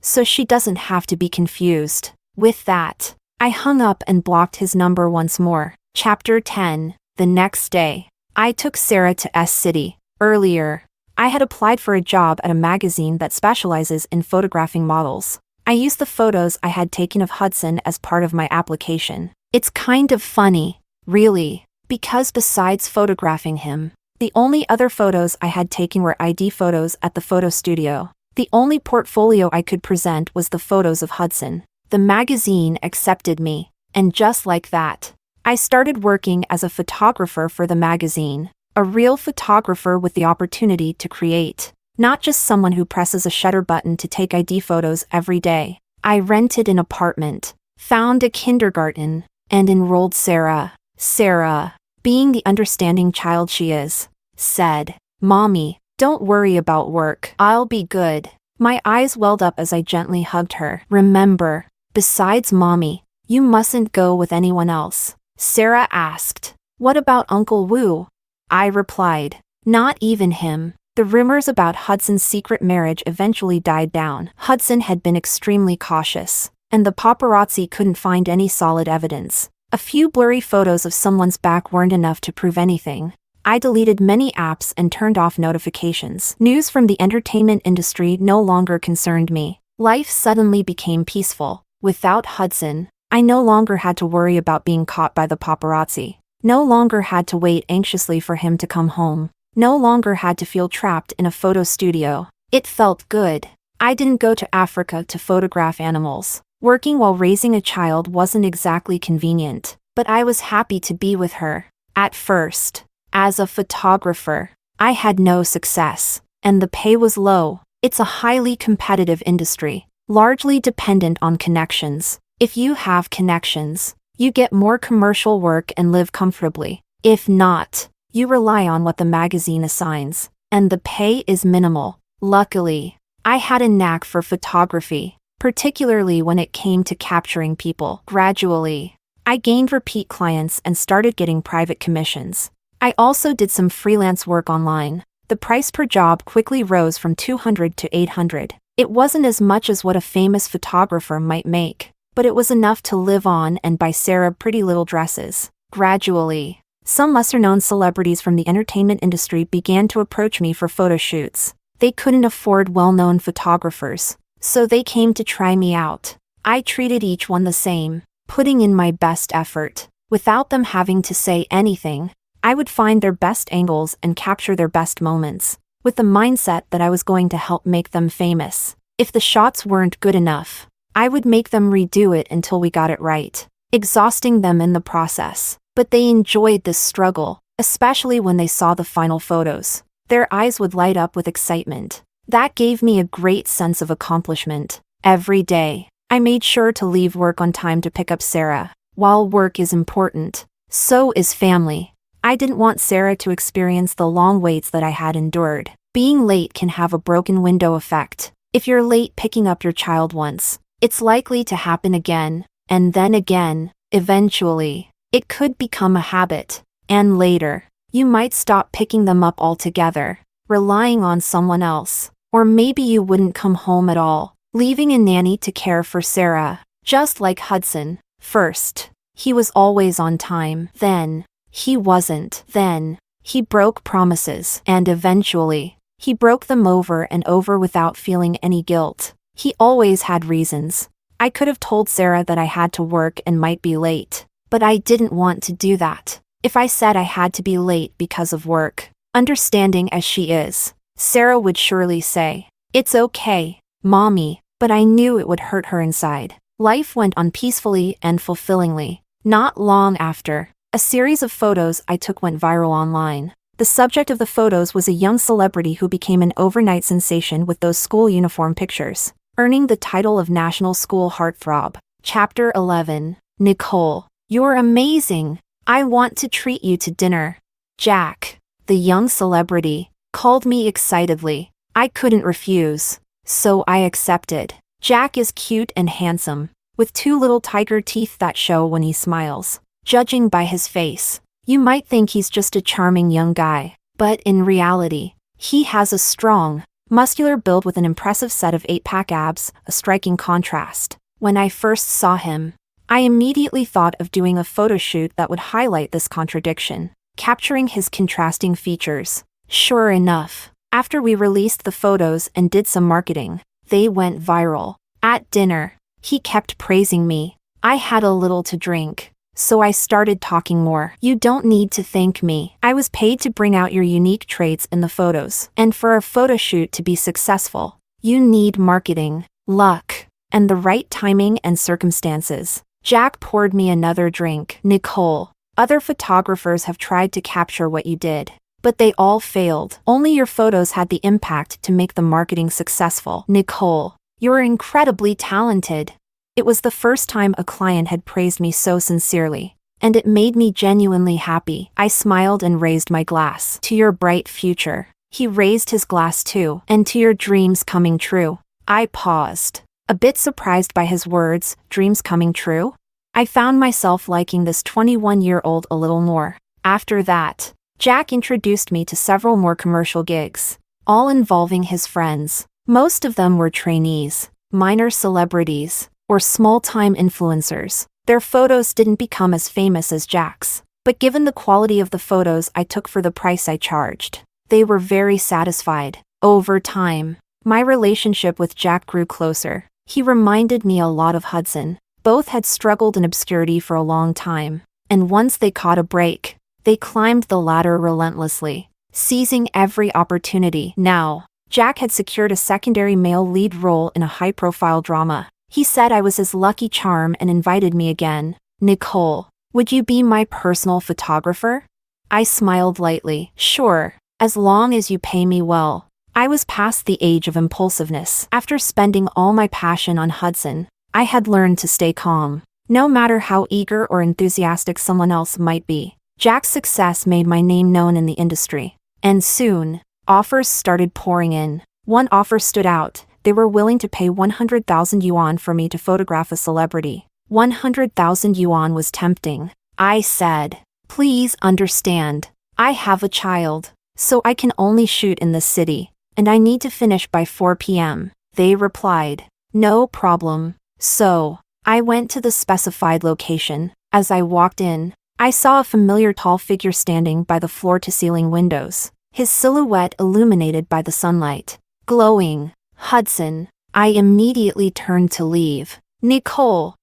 so she doesn't have to be confused. With that, I hung up and blocked his number once more. Chapter 10. The next day, I took Sarah to S City. Earlier, I had applied for a job at a magazine that specializes in photographing models. I used the photos I had taken of Hudson as part of my application. It's kind of funny, really, because besides photographing him, the only other photos I had taken were ID photos at the photo studio. The only portfolio I could present was the photos of Hudson. The magazine accepted me, and just like that, I started working as a photographer for the magazine. A real photographer with the opportunity to create, not just someone who presses a shutter button to take ID photos every day. I rented an apartment, found a kindergarten, and enrolled Sarah. Sarah, being the understanding child she is, said, Mommy, don't worry about work. I'll be good. My eyes welled up as I gently hugged her. Remember, besides Mommy, you mustn't go with anyone else. Sarah asked, what about Uncle Wu? I replied, not even him. The rumors about Hudson's secret marriage eventually died down. Hudson had been extremely cautious, and the paparazzi couldn't find any solid evidence. A few blurry photos of someone's back weren't enough to prove anything. I deleted many apps and turned off notifications. News from the entertainment industry no longer concerned me. Life suddenly became peaceful. Without Hudson, I no longer had to worry about being caught by the paparazzi. No longer had to wait anxiously for him to come home. No longer had to feel trapped in a photo studio. It felt good. I didn't go to Africa to photograph animals. Working while raising a child wasn't exactly convenient, but I was happy to be with her. At first, as a photographer, I had no success, and the pay was low. It's a highly competitive industry, largely dependent on connections. If you have connections, you get more commercial work and live comfortably. If not, you rely on what the magazine assigns, and the pay is minimal. Luckily, I had a knack for photography, particularly when it came to capturing people. Gradually, I gained repeat clients and started getting private commissions. I also did some freelance work online. The price per job quickly rose from $200 to $800. It wasn't as much as what a famous photographer might make, but it was enough to live on and buy Sarah pretty little dresses. Gradually, some lesser-known celebrities from the entertainment industry began to approach me for photo shoots. They couldn't afford well-known photographers, so they came to try me out. I treated each one the same, putting in my best effort. Without them having to say anything, I would find their best angles and capture their best moments, with the mindset that I was going to help make them famous. If the shots weren't good enough, I would make them redo it until we got it right, exhausting them in the process. But they enjoyed this struggle, especially when they saw the final photos. Their eyes would light up with excitement. That gave me a great sense of accomplishment. Every day, I made sure to leave work on time to pick up Sarah. While work is important, so is family. I didn't want Sarah to experience the long waits that I had endured. Being late can have a broken window effect. If you're late picking up your child once, it's likely to happen again, and then again. Eventually, it could become a habit, and later, you might stop picking them up altogether, relying on someone else, or maybe you wouldn't come home at all, leaving a nanny to care for Sarah. Just like Hudson. First, he was always on time. Then, he wasn't. Then, he broke promises. And eventually, he broke them over and over without feeling any guilt. He always had reasons. I could have told Sarah that I had to work and might be late, but I didn't want to do that. If I said I had to be late because of work, understanding as she is, Sarah would surely say, "It's okay, Mommy," but I knew it would hurt her inside. Life went on peacefully and fulfillingly. Not long after, a series of photos I took went viral online. The subject of the photos was a young celebrity who became an overnight sensation with those school uniform pictures, earning the title of National School Heartthrob. Chapter 11. Nicole, you're amazing. I want to treat you to dinner. Jack, the young celebrity, called me excitedly. I couldn't refuse, so I accepted. Jack is cute and handsome, with two little tiger teeth that show when he smiles. Judging by his face, you might think he's just a charming young guy, but in reality, he has a strong, muscular build with an impressive set of 8-pack abs, a striking contrast. When I first saw him, I immediately thought of doing a photo shoot that would highlight this contradiction, capturing his contrasting features. Sure enough, after we released the photos and did some marketing, they went viral. At dinner, he kept praising me. I had a little to drink, so I started talking more. "You don't need to thank me. I was paid to bring out your unique traits in the photos. And for a photo shoot to be successful, you need marketing, luck, and the right timing and circumstances." Jack poured me another drink. "Nicole, other photographers have tried to capture what you did, but they all failed. Only your photos had the impact to make the marketing successful. Nicole, you're incredibly talented." It was the first time a client had praised me so sincerely, and it made me genuinely happy. I smiled and raised my glass. "To your bright future." He raised his glass too. "And to your dreams coming true." I paused, a bit surprised by his words. Dreams coming true? I found myself liking this 21-year-old a little more. After that, Jack introduced me to several more commercial gigs, all involving his friends. Most of them were trainees, minor celebrities, or small-time influencers. Their photos didn't become as famous as Jack's, but given the quality of the photos I took for the price I charged, they were very satisfied. Over time, my relationship with Jack grew closer. He reminded me a lot of Hudson. Both had struggled in obscurity for a long time, and once they caught a break, they climbed the ladder relentlessly, seizing every opportunity. Now, Jack had secured a secondary male lead role in a high-profile drama. He said I was his lucky charm and invited me again. "Nicole, would you be my personal photographer?" I smiled lightly. Sure, as long as you pay me well. I was past the age of impulsiveness. After spending all my passion on Hudson, I had learned to stay calm. No matter how eager or enthusiastic someone else might be, Jack's success made my name known in the industry. And soon, offers started pouring in. One offer stood out. They were willing to pay 100,000 yuan for me to photograph a celebrity. 100,000 yuan was tempting. I said, "Please understand, I have a child, so I can only shoot in the city, and I need to finish by 4 p.m. They replied, "No problem." So, I went to the specified location. As I walked in, I saw a familiar tall figure standing by the floor-to-ceiling windows, his silhouette illuminated by the sunlight. Glowing. "Hudson." I immediately turned to leave. "Nicole."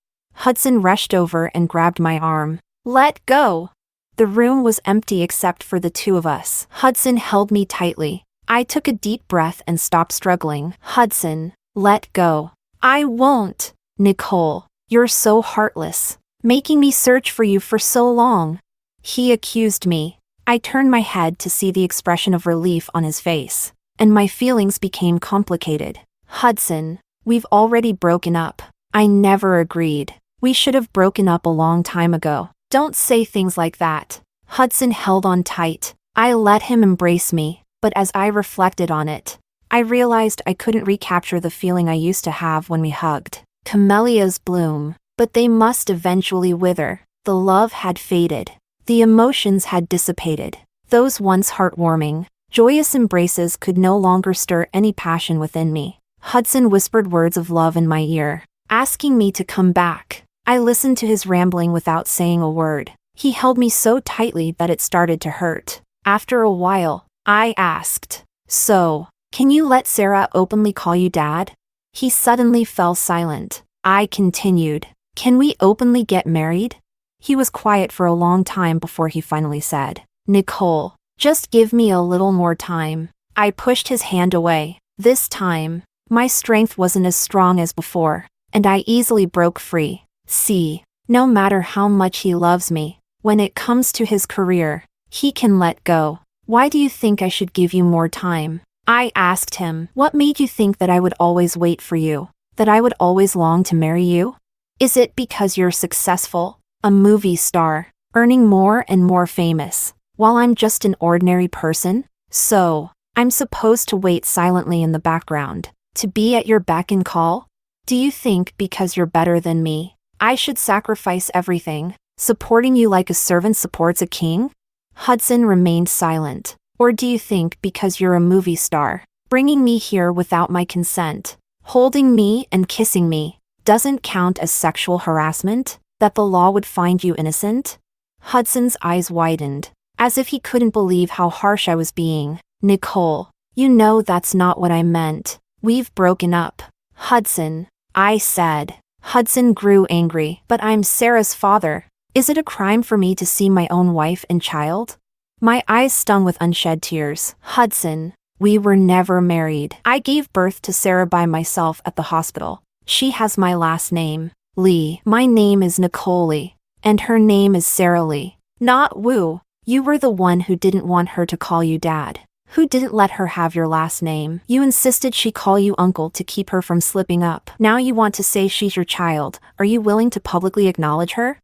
Hudson rushed over and grabbed my arm. "Let go." The room was empty except for the two of us. Hudson held me tightly. I took a deep breath and stopped struggling. "Hudson, let go." "I won't." "Nicole, you're so heartless, making me search for you for so long." He accused me. I turned my head to see the expression of relief on his face, and my feelings became complicated. "Hudson, we've already broken up." I never agreed. "We should have broken up a long time ago." "Don't say things like that." Hudson held on tight. I let him embrace me, but as I reflected on it, I realized I couldn't recapture the feeling I used to have when we hugged. Camellias bloom, but they must eventually wither. The love had faded. The emotions had dissipated. Those once heartwarming, joyous embraces could no longer stir any passion within me. Hudson whispered words of love in my ear, asking me to come back. I listened to his rambling without saying a word. He held me so tightly that it started to hurt. After a while, I asked, "So, can you let Sarah openly call you Dad?" He suddenly fell silent. I continued, "Can we openly get married?" He was quiet for a long time before he finally said, "Nicole, just give me a little more time." I pushed his hand away. This time, my strength wasn't as strong as before, and I easily broke free. "See, no matter how much he loves me, when it comes to his career, he can let go. Why do you think I should give you more time?" I asked him, "What made you think that I would always wait for you? That I would always long to marry you? Is it because you're successful, a movie star, earning more and more famous, while I'm just an ordinary person? So, I'm supposed to wait silently in the background, to be at your beck and call? Do you think because you're better than me, I should sacrifice everything, supporting you like a servant supports a king?" Hudson remained silent. "Or do you think because you're a movie star, bringing me here without my consent, holding me and kissing me, doesn't count as sexual harassment, that the law would find you innocent?" Hudson's eyes widened, as if he couldn't believe how harsh I was being. "Nicole, you know that's not what I meant. We've broken up." "Hudson," I said. Hudson grew angry. "But I'm Sarah's father. Is it a crime for me to see my own wife and child?" My eyes stung with unshed tears. "Hudson, we were never married. I gave birth to Sarah by myself at the hospital. She has my last name, Lee. My name is Nicole Lee, and her name is Sarah Lee, not Wu. You were the one who didn't want her to call you Dad, who didn't let her have your last name. You insisted she call you Uncle to keep her from slipping up. Now you want to say she's your child. Are you willing to publicly acknowledge her?"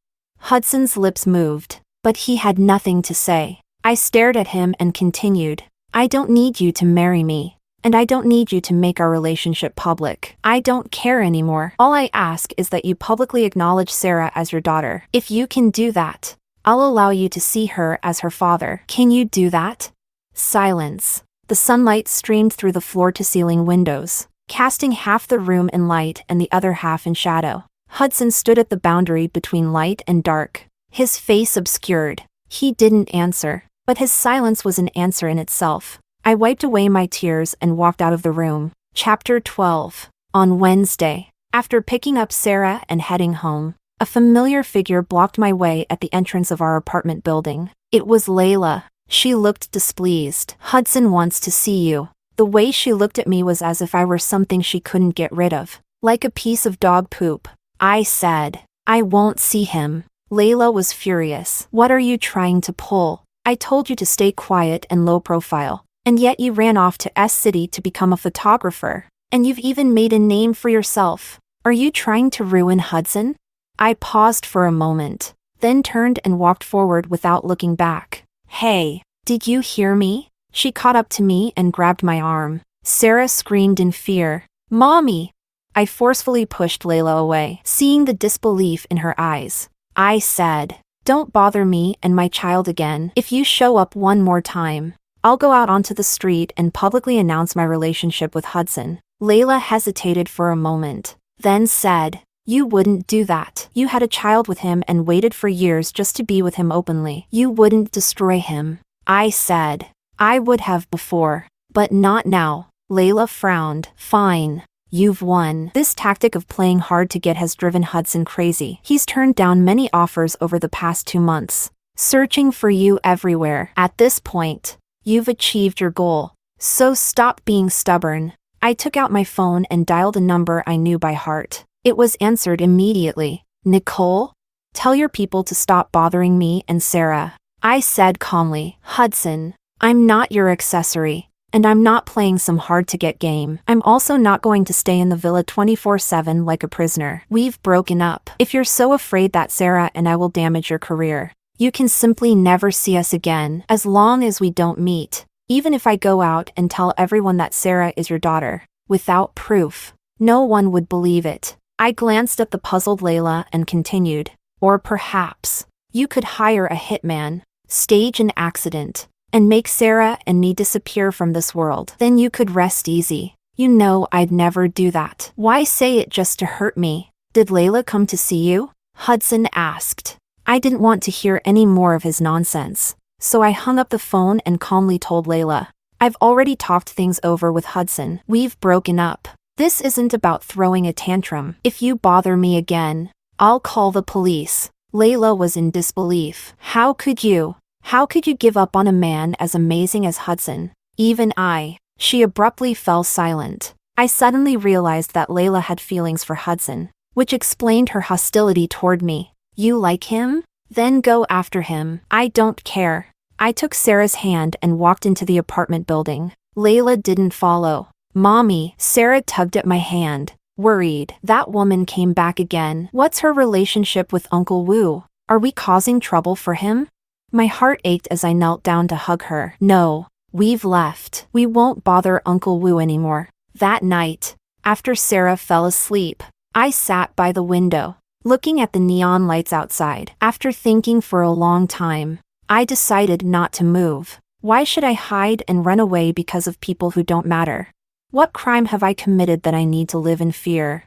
Hudson's lips moved, but he had nothing to say. I stared at him and continued, "I don't need you to marry me, and I don't need you to make our relationship public. I don't care anymore. All I ask is that you publicly acknowledge Sarah as your daughter. If you can do that, I'll allow you to see her as her father. Can you do that?" Silence. The sunlight streamed through the floor-to-ceiling windows, casting half the room in light and the other half in shadow. Hudson stood at the boundary between light and dark, his face obscured. He didn't answer, but his silence was an answer in itself. I wiped away my tears and walked out of the room. Chapter 12. On Wednesday, after picking up Sarah and heading home, a familiar figure blocked my way at the entrance of our apartment building. It was Layla. She looked displeased. "Hudson wants to see you." The way she looked at me was as if I were something she couldn't get rid of, like a piece of dog poop. I said, "I won't see him." Layla was furious. "What are you trying to pull?" I told you to stay quiet and low profile, and yet you ran off to S-City to become a photographer, and you've even made a name for yourself. Are you trying to ruin Hudson? I paused for a moment, then turned and walked forward without looking back. Hey, did you hear me? She caught up to me and grabbed my arm. Sarah screamed in fear. Mommy! I forcefully pushed Layla away, seeing the disbelief in her eyes. I said, don't bother me and my child again. If you show up one more time, I'll go out onto the street and publicly announce my relationship with Hudson. Layla hesitated for a moment, then said, you wouldn't do that. You had a child with him and waited for years just to be with him openly. You wouldn't destroy him. I said, I would have before, but not now. Layla frowned. Fine. You've won. This tactic of playing hard to get has driven Hudson crazy. He's turned down many offers over the past 2 months, searching for you everywhere. At this point, you've achieved your goal. So stop being stubborn. I took out my phone and dialed a number I knew by heart. It was answered immediately. Nicole? Tell your people to stop bothering me and Sarah. I said calmly. Hudson, I'm not your accessory. And I'm not playing some hard-to-get game. I'm also not going to stay in the villa 24/7 like a prisoner. We've broken up. If you're so afraid that Sarah and I will damage your career, you can simply never see us again, as long as we don't meet. Even if I go out and tell everyone that Sarah is your daughter, without proof, no one would believe it. I glanced at the puzzled Layla and continued, or perhaps, you could hire a hitman, stage an accident, and make Sarah and me disappear from this world. Then you could rest easy. You know I'd never do that. Why say it just to hurt me? Did Layla come to see you? Hudson asked. I didn't want to hear any more of his nonsense, so I hung up the phone and calmly told Layla, I've already talked things over with Hudson. We've broken up. This isn't about throwing a tantrum. If you bother me again, I'll call the police. Layla was in disbelief. How could you? How could you give up on a man as amazing as Hudson? Even I. She abruptly fell silent. I suddenly realized that Layla had feelings for Hudson, which explained her hostility toward me. You like him? Then go after him. I don't care. I took Sarah's hand and walked into the apartment building. Layla didn't follow. Mommy, Sarah tugged at my hand, worried. That woman came back again. What's her relationship with Uncle Wu? Are we causing trouble for him? My heart ached as I knelt down to hug her. No, we've left. We won't bother Uncle Wu anymore. That night, after Sarah fell asleep, I sat by the window, looking at the neon lights outside. After thinking for a long time, I decided not to move. Why should I hide and run away because of people who don't matter? What crime have I committed that I need to live in fear?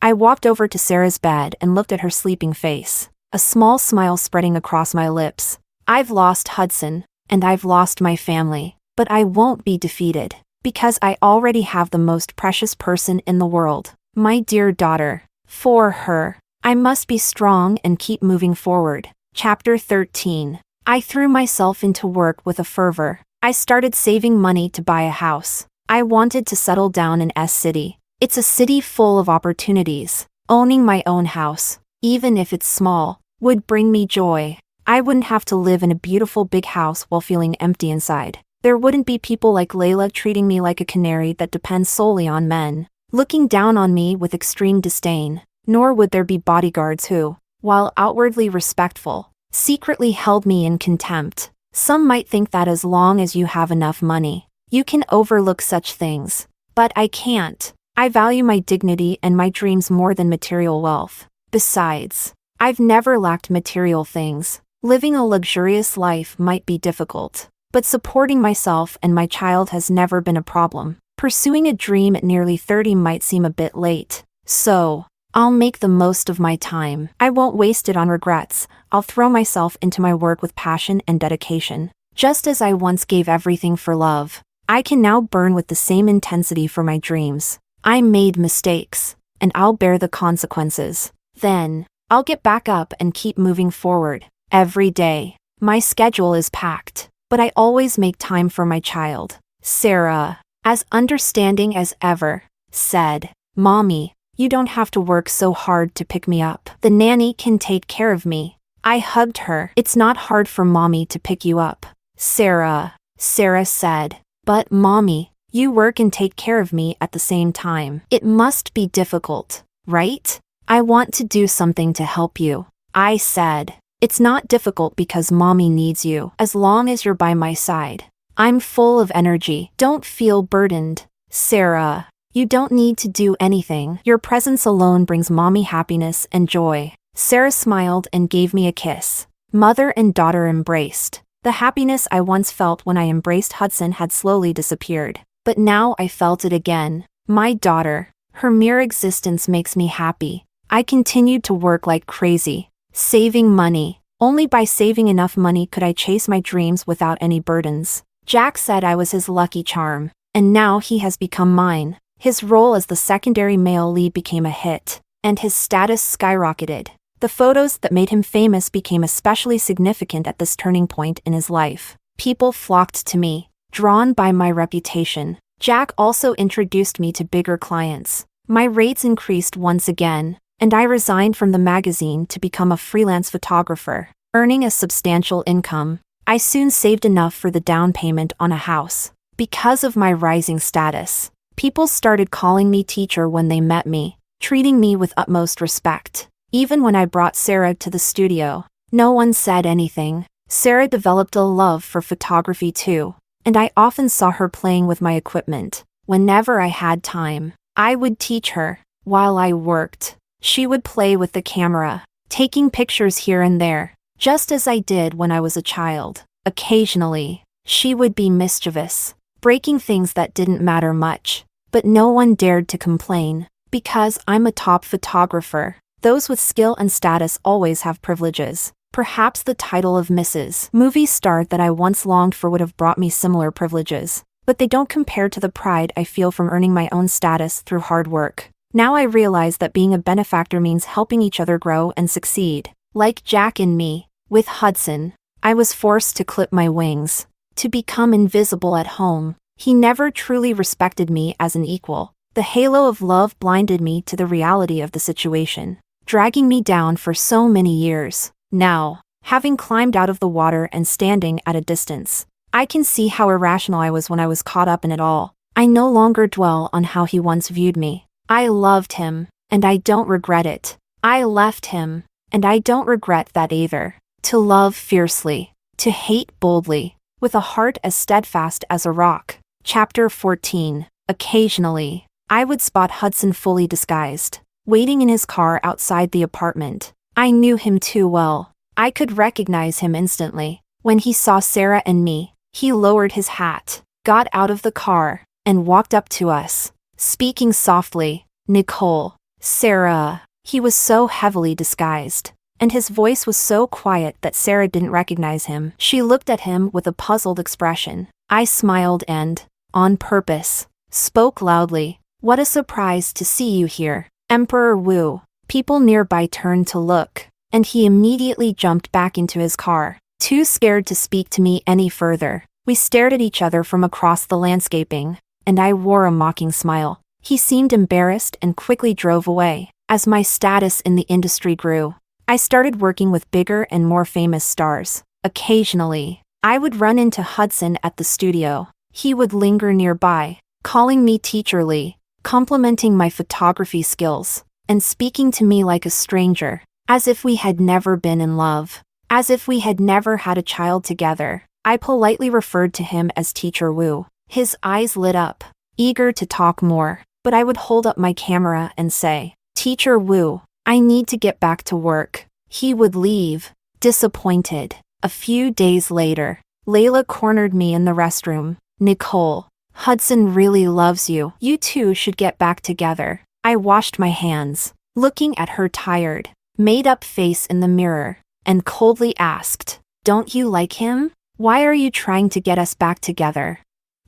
I walked over to Sarah's bed and looked at her sleeping face, a small smile spreading across my lips. I've lost Hudson, and I've lost my family, but I won't be defeated, because I already have the most precious person in the world, my dear daughter. For her, I must be strong and keep moving forward. Chapter 13. I threw myself into work with a fervor. I started saving money to buy a house. I wanted to settle down in S-City. It's a city full of opportunities. Owning my own house, even if it's small, would bring me joy. I wouldn't have to live in a beautiful big house while feeling empty inside. There wouldn't be people like Layla treating me like a canary that depends solely on men, looking down on me with extreme disdain. Nor would there be bodyguards who, while outwardly respectful, secretly held me in contempt. Some might think that as long as you have enough money, you can overlook such things. But I can't. I value my dignity and my dreams more than material wealth. Besides, I've never lacked material things. Living a luxurious life might be difficult, but supporting myself and my child has never been a problem. Pursuing a dream at nearly 30 might seem a bit late. So, I'll make the most of my time. I won't waste it on regrets. I'll throw myself into my work with passion and dedication. Just as I once gave everything for love, I can now burn with the same intensity for my dreams. I made mistakes, and I'll bear the consequences. Then, I'll get back up and keep moving forward. Every day, my schedule is packed, but I always make time for my child. Sarah, as understanding as ever, said, Mommy, you don't have to work so hard to pick me up. The nanny can take care of me. I hugged her. It's not hard for Mommy to pick you up. Sarah said. But mommy, you work and take care of me at the same time. It must be difficult, right? I want to do something to help you, I said. It's not difficult because mommy needs you as long as you're by my side. I'm full of energy. Don't feel burdened. Sarah, you don't need to do anything. Your presence alone brings mommy happiness and joy. Sarah smiled and gave me a kiss. Mother and daughter embraced. The happiness I once felt when I embraced Hudson had slowly disappeared. But now I felt it again. My daughter, her mere existence makes me happy. I continued to work like crazy, saving money. Only by saving enough money could I chase my dreams without any burdens. Jack said I was his lucky charm, and now he has become mine. His role as the secondary male lead became a hit, and his status skyrocketed. The photos that made him famous became especially significant at this turning point in his life. People flocked to me, drawn by my reputation. Jack also introduced me to bigger clients. My rates increased once again, and I resigned from the magazine to become a freelance photographer, earning a substantial income. I soon saved enough for the down payment on a house. Because of my rising status, people started calling me teacher when they met me, treating me with utmost respect. Even when I brought Sarah to the studio, no one said anything. Sarah developed a love for photography too, and I often saw her playing with my equipment. Whenever I had time, I would teach her. While I worked, she would play with the camera, taking pictures here and there, just as I did when I was a child. Occasionally, she would be mischievous, breaking things that didn't matter much, but no one dared to complain. Because I'm a top photographer, those with skill and status always have privileges. Perhaps the title of Mrs. Movie Star that I once longed for would have brought me similar privileges, but they don't compare to the pride I feel from earning my own status through hard work. Now I realize that being a benefactor means helping each other grow and succeed. Like Jack and me, with Hudson, I was forced to clip my wings, to become invisible at home. He never truly respected me as an equal. The halo of love blinded me to the reality of the situation, dragging me down for so many years. Now, having climbed out of the water and standing at a distance, I can see how irrational I was when I was caught up in it all. I no longer dwell on how he once viewed me. I loved him, and I don't regret it. I left him, and I don't regret that either. To love fiercely, to hate boldly, with a heart as steadfast as a rock. Chapter 14. Occasionally, I would spot Hudson fully disguised, waiting in his car outside the apartment. I knew him too well. I could recognize him instantly. When he saw Sarah and me, he lowered his hat, got out of the car, and walked up to us, speaking softly. Nicole, Sarah. He was so heavily disguised, and his voice was so quiet that Sarah didn't recognize him. She looked at him with a puzzled expression. I smiled and, on purpose, spoke loudly. What a surprise to see you here, Emperor Wu. People nearby turned to look, and he immediately jumped back into his car, too scared to speak to me any further. We stared at each other from across the landscaping, and I wore a mocking smile. He seemed embarrassed and quickly drove away. As my status in the industry grew, I started working with bigger and more famous stars. Occasionally, I would run into Hudson at the studio. He would linger nearby, calling me Teacher Lee, complimenting my photography skills, and speaking to me like a stranger, as if we had never been in love, as if we had never had a child together. I politely referred to him as Teacher Wu. His eyes lit up, eager to talk more, but I would hold up my camera and say, Teacher Wu, I need to get back to work. He would leave, disappointed. A few days later, Layla cornered me in the restroom. Nicole, Hudson really loves you. You two should get back together. I washed my hands, looking at her tired, made-up face in the mirror, and coldly asked, Don't you like him? Why are you trying to get us back together?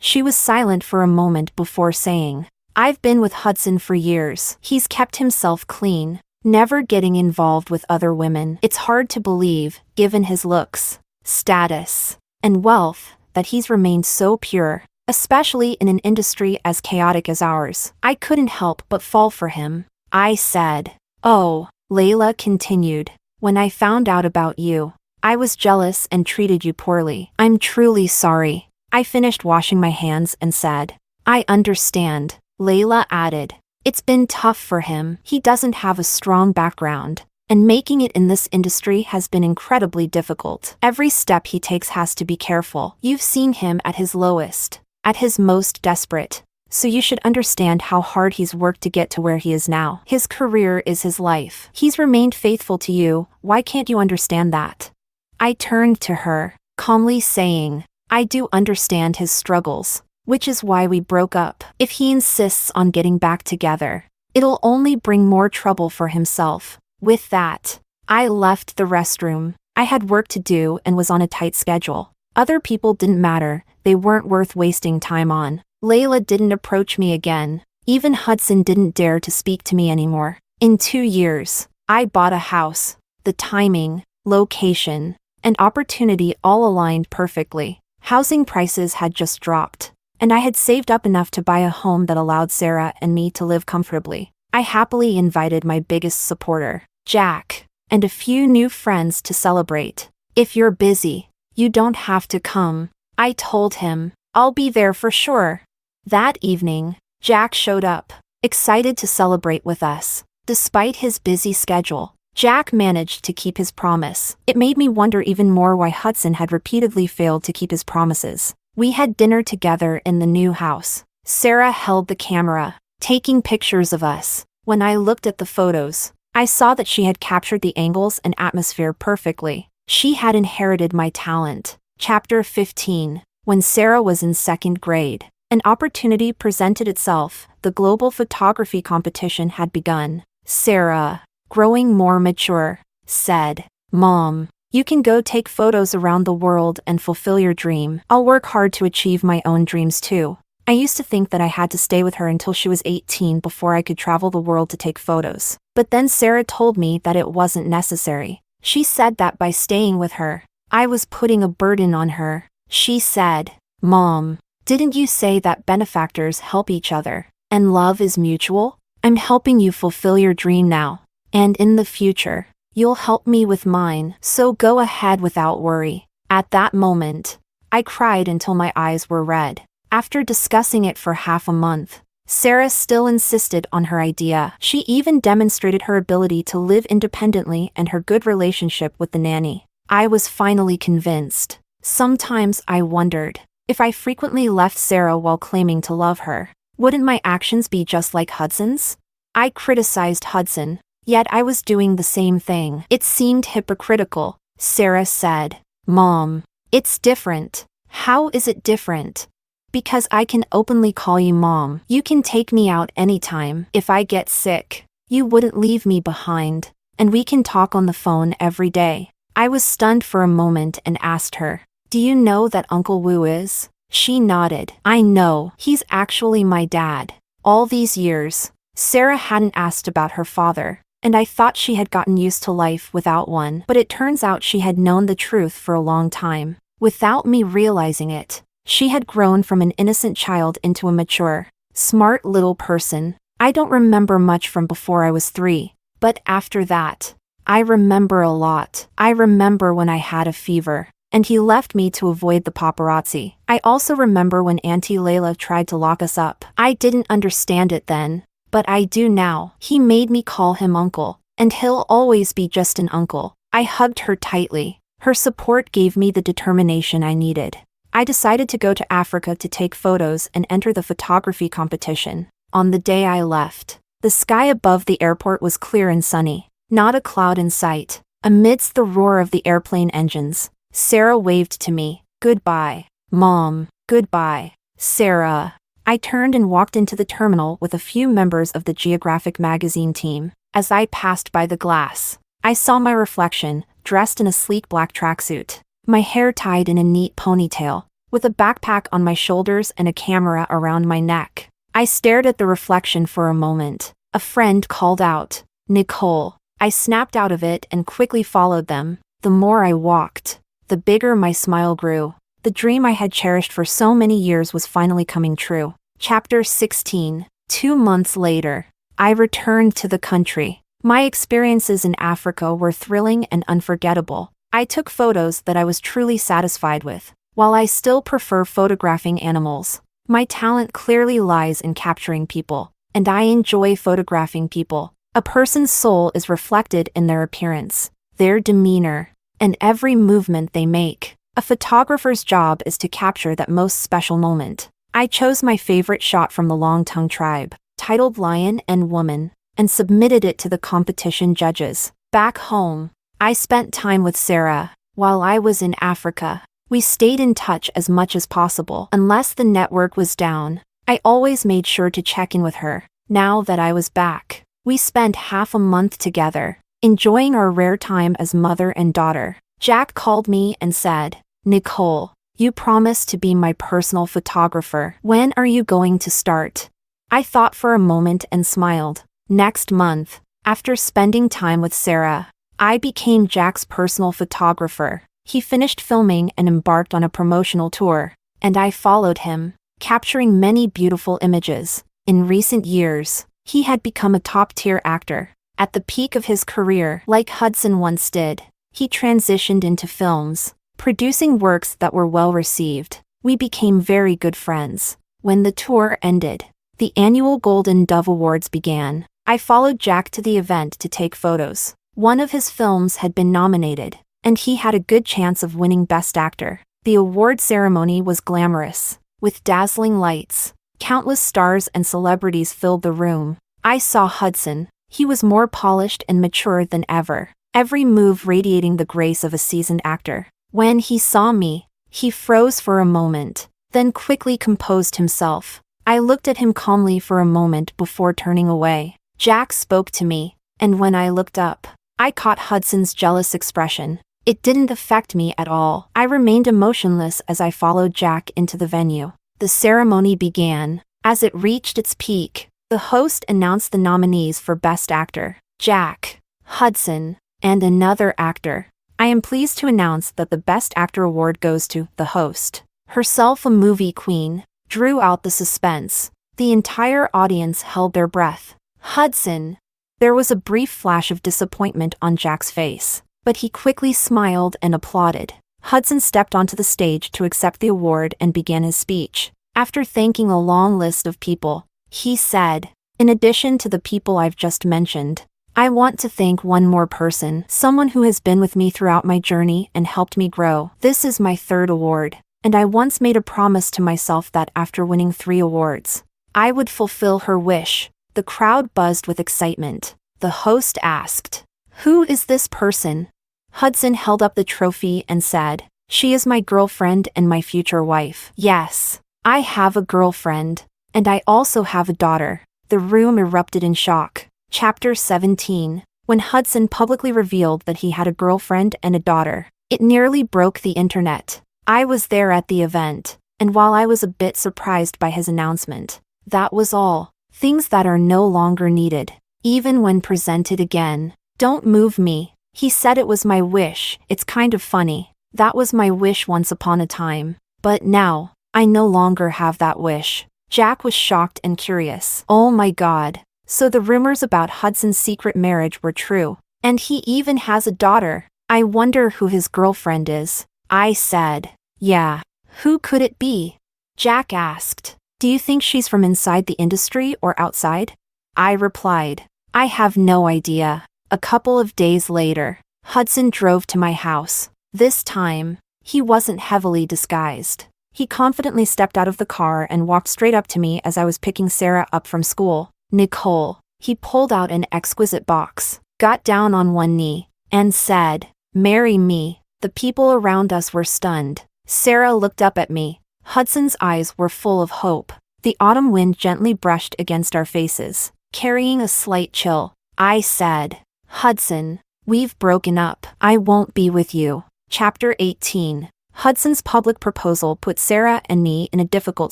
She was silent for a moment before saying, I've been with Hudson for years. He's kept himself clean, never getting involved with other women. It's hard to believe, given his looks, status, and wealth, that he's remained so pure, especially in an industry as chaotic as ours. I couldn't help but fall for him. I said, Oh, Layla continued, when I found out about you, I was jealous and treated you poorly. I'm truly sorry. I finished washing my hands and said, I understand. Layla added, it's been tough for him. He doesn't have a strong background, and making it in this industry has been incredibly difficult. Every step he takes has to be careful. You've seen him at his lowest, at his most desperate. So you should understand how hard he's worked to get to where he is now. His career is his life. He's remained faithful to you. Why can't you understand that? I turned to her, calmly saying, I do understand his struggles, which is why we broke up. If he insists on getting back together, it'll only bring more trouble for himself. With that, I left the restroom. I had work to do and was on a tight schedule. Other people didn't matter. They weren't worth wasting time on. Layla didn't approach me again. Even Hudson didn't dare to speak to me anymore. In 2 years, I bought a house. The timing, location, and opportunity all aligned perfectly. Housing prices had just dropped, and I had saved up enough to buy a home that allowed Sarah and me to live comfortably. I happily invited my biggest supporter, Jack, and a few new friends to celebrate. If you're busy, you don't have to come, I told him. I'll be there for sure. That evening, Jack showed up, excited to celebrate with us. Despite his busy schedule, Jack managed to keep his promise. It made me wonder even more why Hudson had repeatedly failed to keep his promises. We had dinner together in the new house. Sarah held the camera, taking pictures of us. When I looked at the photos, I saw that she had captured the angles and atmosphere perfectly. She had inherited my talent. Chapter 15. When Sarah was in 2nd grade, an opportunity presented itself. The global photography competition had begun. Sarah, growing more mature, said, Mom, you can go take photos around the world and fulfill your dream. I'll work hard to achieve my own dreams too. I used to think that I had to stay with her until she was 18 before I could travel the world to take photos. But then Sarah told me that it wasn't necessary. She said that by staying with her, I was putting a burden on her. She said, Mom, didn't you say that benefactors help each other, and love is mutual? I'm helping you fulfill your dream now, and in the future, you'll help me with mine, so go ahead without worry. At that moment, I cried until my eyes were red. After discussing it for half a month, Sarah still insisted on her idea. She even demonstrated her ability to live independently and her good relationship with the nanny. I was finally convinced. Sometimes I wondered, if I frequently left Sarah while claiming to love her, wouldn't my actions be just like Hudson's? I criticized Hudson, yet I was doing the same thing. It seemed hypocritical. Sarah said, Mom, it's different. How is it different? Because I can openly call you Mom. You can take me out anytime. If I get sick, you wouldn't leave me behind, and we can talk on the phone every day. I was stunned for a moment and asked her, Do you know that Uncle Wu is? She nodded. I know. He's actually my dad. All these years, Sarah hadn't asked about her father, and I thought she had gotten used to life without one. But it turns out she had known the truth for a long time. Without me realizing it, she had grown from an innocent child into a mature, smart little person. I don't remember much from before I was 3, but after that, I remember a lot. I remember when I had a fever, and he left me to avoid the paparazzi. I also remember when Auntie Layla tried to lock us up. I didn't understand it then, but I do now. He made me call him uncle, and he'll always be just an uncle. I hugged her tightly. Her support gave me the determination I needed. I decided to go to Africa to take photos and enter the photography competition. On the day I left, the sky above the airport was clear and sunny. Not a cloud in sight. Amidst the roar of the airplane engines, Sarah waved to me. Goodbye, Mom. Goodbye, Sarah. I turned and walked into the terminal with a few members of the Geographic magazine team. As I passed by the glass, I saw my reflection, dressed in a sleek black tracksuit, my hair tied in a neat ponytail, with a backpack on my shoulders and a camera around my neck. I stared at the reflection for a moment. A friend called out, Nicole. I snapped out of it and quickly followed them. The more I walked, the bigger my smile grew. The dream I had cherished for so many years was finally coming true. Chapter 16. 2 months later, I returned to the country. My experiences in Africa were thrilling and unforgettable. I took photos that I was truly satisfied with. While I still prefer photographing animals, my talent clearly lies in capturing people, and I enjoy photographing people. A person's soul is reflected in their appearance, their demeanor, and every movement they make. A photographer's job is to capture that most special moment. I chose my favorite shot from the Long Tongue tribe, titled Lion and Woman, and submitted it to the competition judges. Back home, I spent time with Sarah. While I was in Africa, we stayed in touch as much as possible. Unless the network was down, I always made sure to check in with her. Now that I was back, we spent half a month together, enjoying our rare time as mother and daughter. Jack called me and said, "Nicole, you promised to be my personal photographer. When are you going to start?" I thought for a moment and smiled. Next month. After spending time with Sarah, I became Jack's personal photographer. He finished filming and embarked on a promotional tour, and I followed him, capturing many beautiful images. In recent years, he had become a top-tier actor. At the peak of his career, like Hudson once did, he transitioned into films, producing works that were well received. We became very good friends. When the tour ended, the annual Golden Dove Awards began. I followed Jack to the event to take photos. One of his films had been nominated, and he had a good chance of winning Best Actor. The award ceremony was glamorous, with dazzling lights. Countless stars and celebrities filled the room. I saw Hudson. He was more polished and mature than ever, every move radiating the grace of a seasoned actor. When he saw me, he froze for a moment, then quickly composed himself. I looked at him calmly for a moment before turning away. Jack spoke to me, and when I looked up, I caught Hudson's jealous expression. It didn't affect me at all. I remained emotionless as I followed Jack into the venue. The ceremony began. As it reached its peak, the host announced the nominees for Best Actor: Jack, Hudson, and another actor. I am pleased to announce that the Best Actor award goes to the host, herself a movie queen. Drew out the suspense. The entire audience held their breath. Hudson. There was a brief flash of disappointment on Jack's face, but he quickly smiled and applauded. Hudson stepped onto the stage to accept the award and began his speech. After thanking a long list of people, he said, "In addition to the people I've just mentioned, I want to thank one more person, someone who has been with me throughout my journey and helped me grow. This is my third award, and I once made a promise to myself that after winning 3 awards, I would fulfill her wish." The crowd buzzed with excitement. The host asked, "Who is this person?" Hudson held up the trophy and said, "She is my girlfriend and my future wife." "Yes, I have a girlfriend, and I also have a daughter." The room erupted in shock. Chapter 17. When Hudson publicly revealed that he had a girlfriend and a daughter, it nearly broke the internet. I was there at the event, and while I was a bit surprised by his announcement, that was all. Things that are no longer needed, even when presented again. "Don't move me." He said it was my wish. It's kind of funny. That was my wish once upon a time. But now, I no longer have that wish. Jack was shocked and curious. Oh my God. So the rumors about Hudson's secret marriage were true. And he even has a daughter. I wonder who his girlfriend is. I said, "Yeah. Who could it be?" Jack asked, "Do you think she's from inside the industry or outside?" I replied, "I have no idea." A couple of days later, Hudson drove to my house. This time, he wasn't heavily disguised. He confidently stepped out of the car and walked straight up to me as I was picking Sarah up from school. "Nicole." He pulled out an exquisite box, got down on one knee, and said, "Marry me." The people around us were stunned. Sarah looked up at me. Hudson's eyes were full of hope. The autumn wind gently brushed against our faces, carrying a slight chill. I said, "Hudson, we've broken up. I won't be with you." Chapter 18. Hudson's public proposal put Sarah and me in a difficult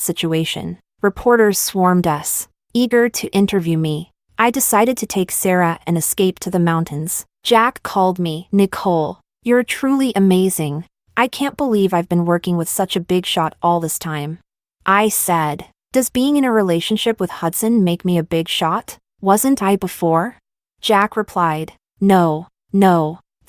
situation. Reporters swarmed us, eager to interview me. I decided to take Sarah and escape to the mountains. Jack called me, "Nicole, you're truly amazing. I can't believe I've been working with such a big shot all this time." I said, "Does being in a relationship with Hudson make me a big shot? Wasn't I before?" Jack replied, No,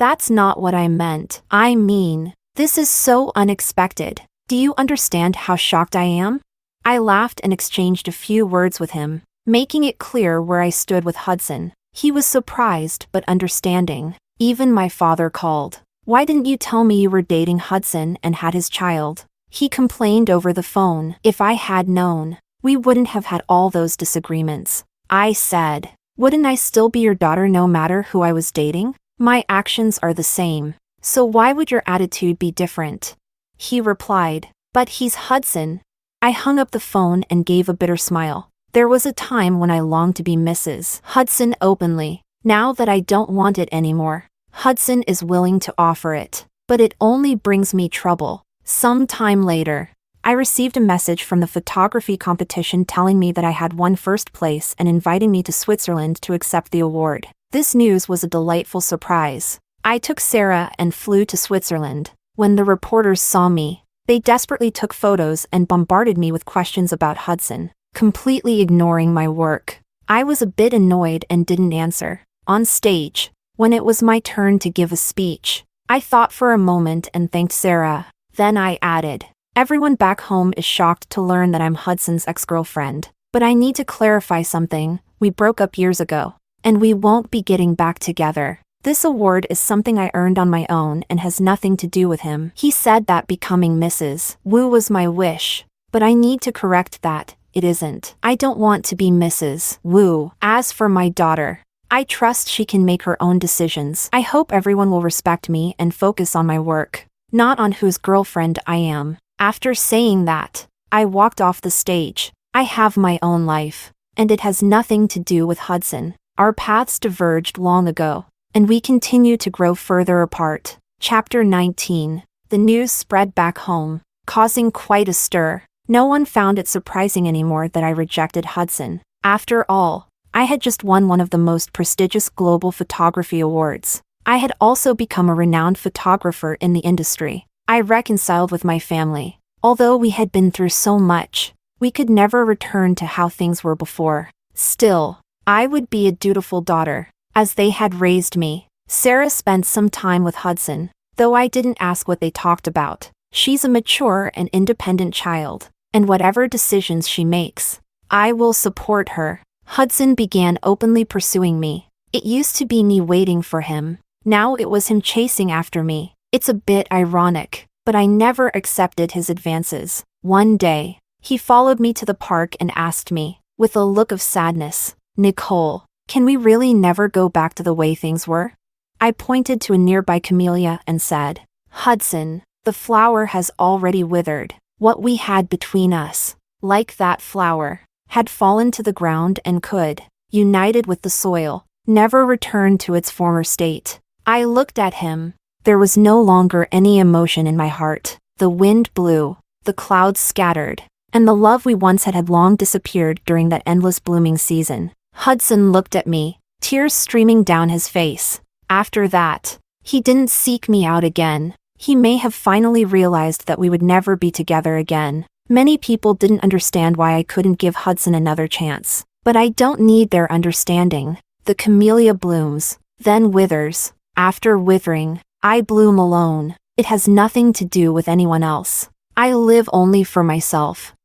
That's not what I meant. I mean, this is so unexpected. Do you understand how shocked I am? I laughed and exchanged a few words with him, making it clear where I stood with Hudson. He was surprised but understanding. Even my father called. Why didn't you tell me you were dating Hudson and had his child? He complained over the phone. If I had known, we wouldn't have had all those disagreements. I said, wouldn't I still be your daughter no matter who I was dating? My actions are the same. So why would your attitude be different? He replied, but he's Hudson. I hung up the phone and gave a bitter smile. There was a time when I longed to be Mrs. Hudson openly. Now that I don't want it anymore, Hudson is willing to offer it. But it only brings me trouble. Some time later, I received a message from the photography competition telling me that I had won first place and inviting me to Switzerland to accept the award. This news was a delightful surprise. I took Sarah and flew to Switzerland. When the reporters saw me, they desperately took photos and bombarded me with questions about Hudson, completely ignoring my work. I was a bit annoyed and didn't answer. On stage, when it was my turn to give a speech, I thought for a moment and thanked Sarah. Then I added, everyone back home is shocked to learn that I'm Hudson's ex-girlfriend. But I need to clarify something. We broke up years ago, and we won't be getting back together. This award is something I earned on my own and has nothing to do with him. He said that becoming Mrs. Wu was my wish, but I need to correct that. It isn't. I don't want to be Mrs. Wu. As for my daughter, I trust she can make her own decisions. I hope everyone will respect me and focus on my work, not on whose girlfriend I am. After saying that, I walked off the stage. I have my own life, and it has nothing to do with Hudson. Our paths diverged long ago, and we continue to grow further apart. Chapter 19. The news spread back home, causing quite a stir. No one found it surprising anymore that I rejected Hudson. After all, I had just won one of the most prestigious global photography awards. I had also become a renowned photographer in the industry. I reconciled with my family. Although we had been through so much, we could never return to how things were before. Still, I would be a dutiful daughter, as they had raised me. Sarah spent some time with Hudson, though I didn't ask what they talked about. She's a mature and independent child, and whatever decisions she makes, I will support her. Hudson began openly pursuing me. It used to be me waiting for him. Now it was him chasing after me. It's a bit ironic, but I never accepted his advances. One day, he followed me to the park and asked me, with a look of sadness, Nicole, can we really never go back to the way things were? I pointed to a nearby camellia and said, Hudson, the flower has already withered. What we had between us, like that flower, had fallen to the ground and could, united with the soil, never return to its former state. I looked at him. There was no longer any emotion in my heart. The wind blew, the clouds scattered, and the love we once had long disappeared during that endless blooming season. Hudson looked at me, tears streaming down his face. After that, he didn't seek me out again. He may have finally realized that we would never be together again. Many people didn't understand why I couldn't give Hudson another chance. But I don't need their understanding. The camellia blooms, then withers. After withering, I bloom alone. It has nothing to do with anyone else. I live only for myself.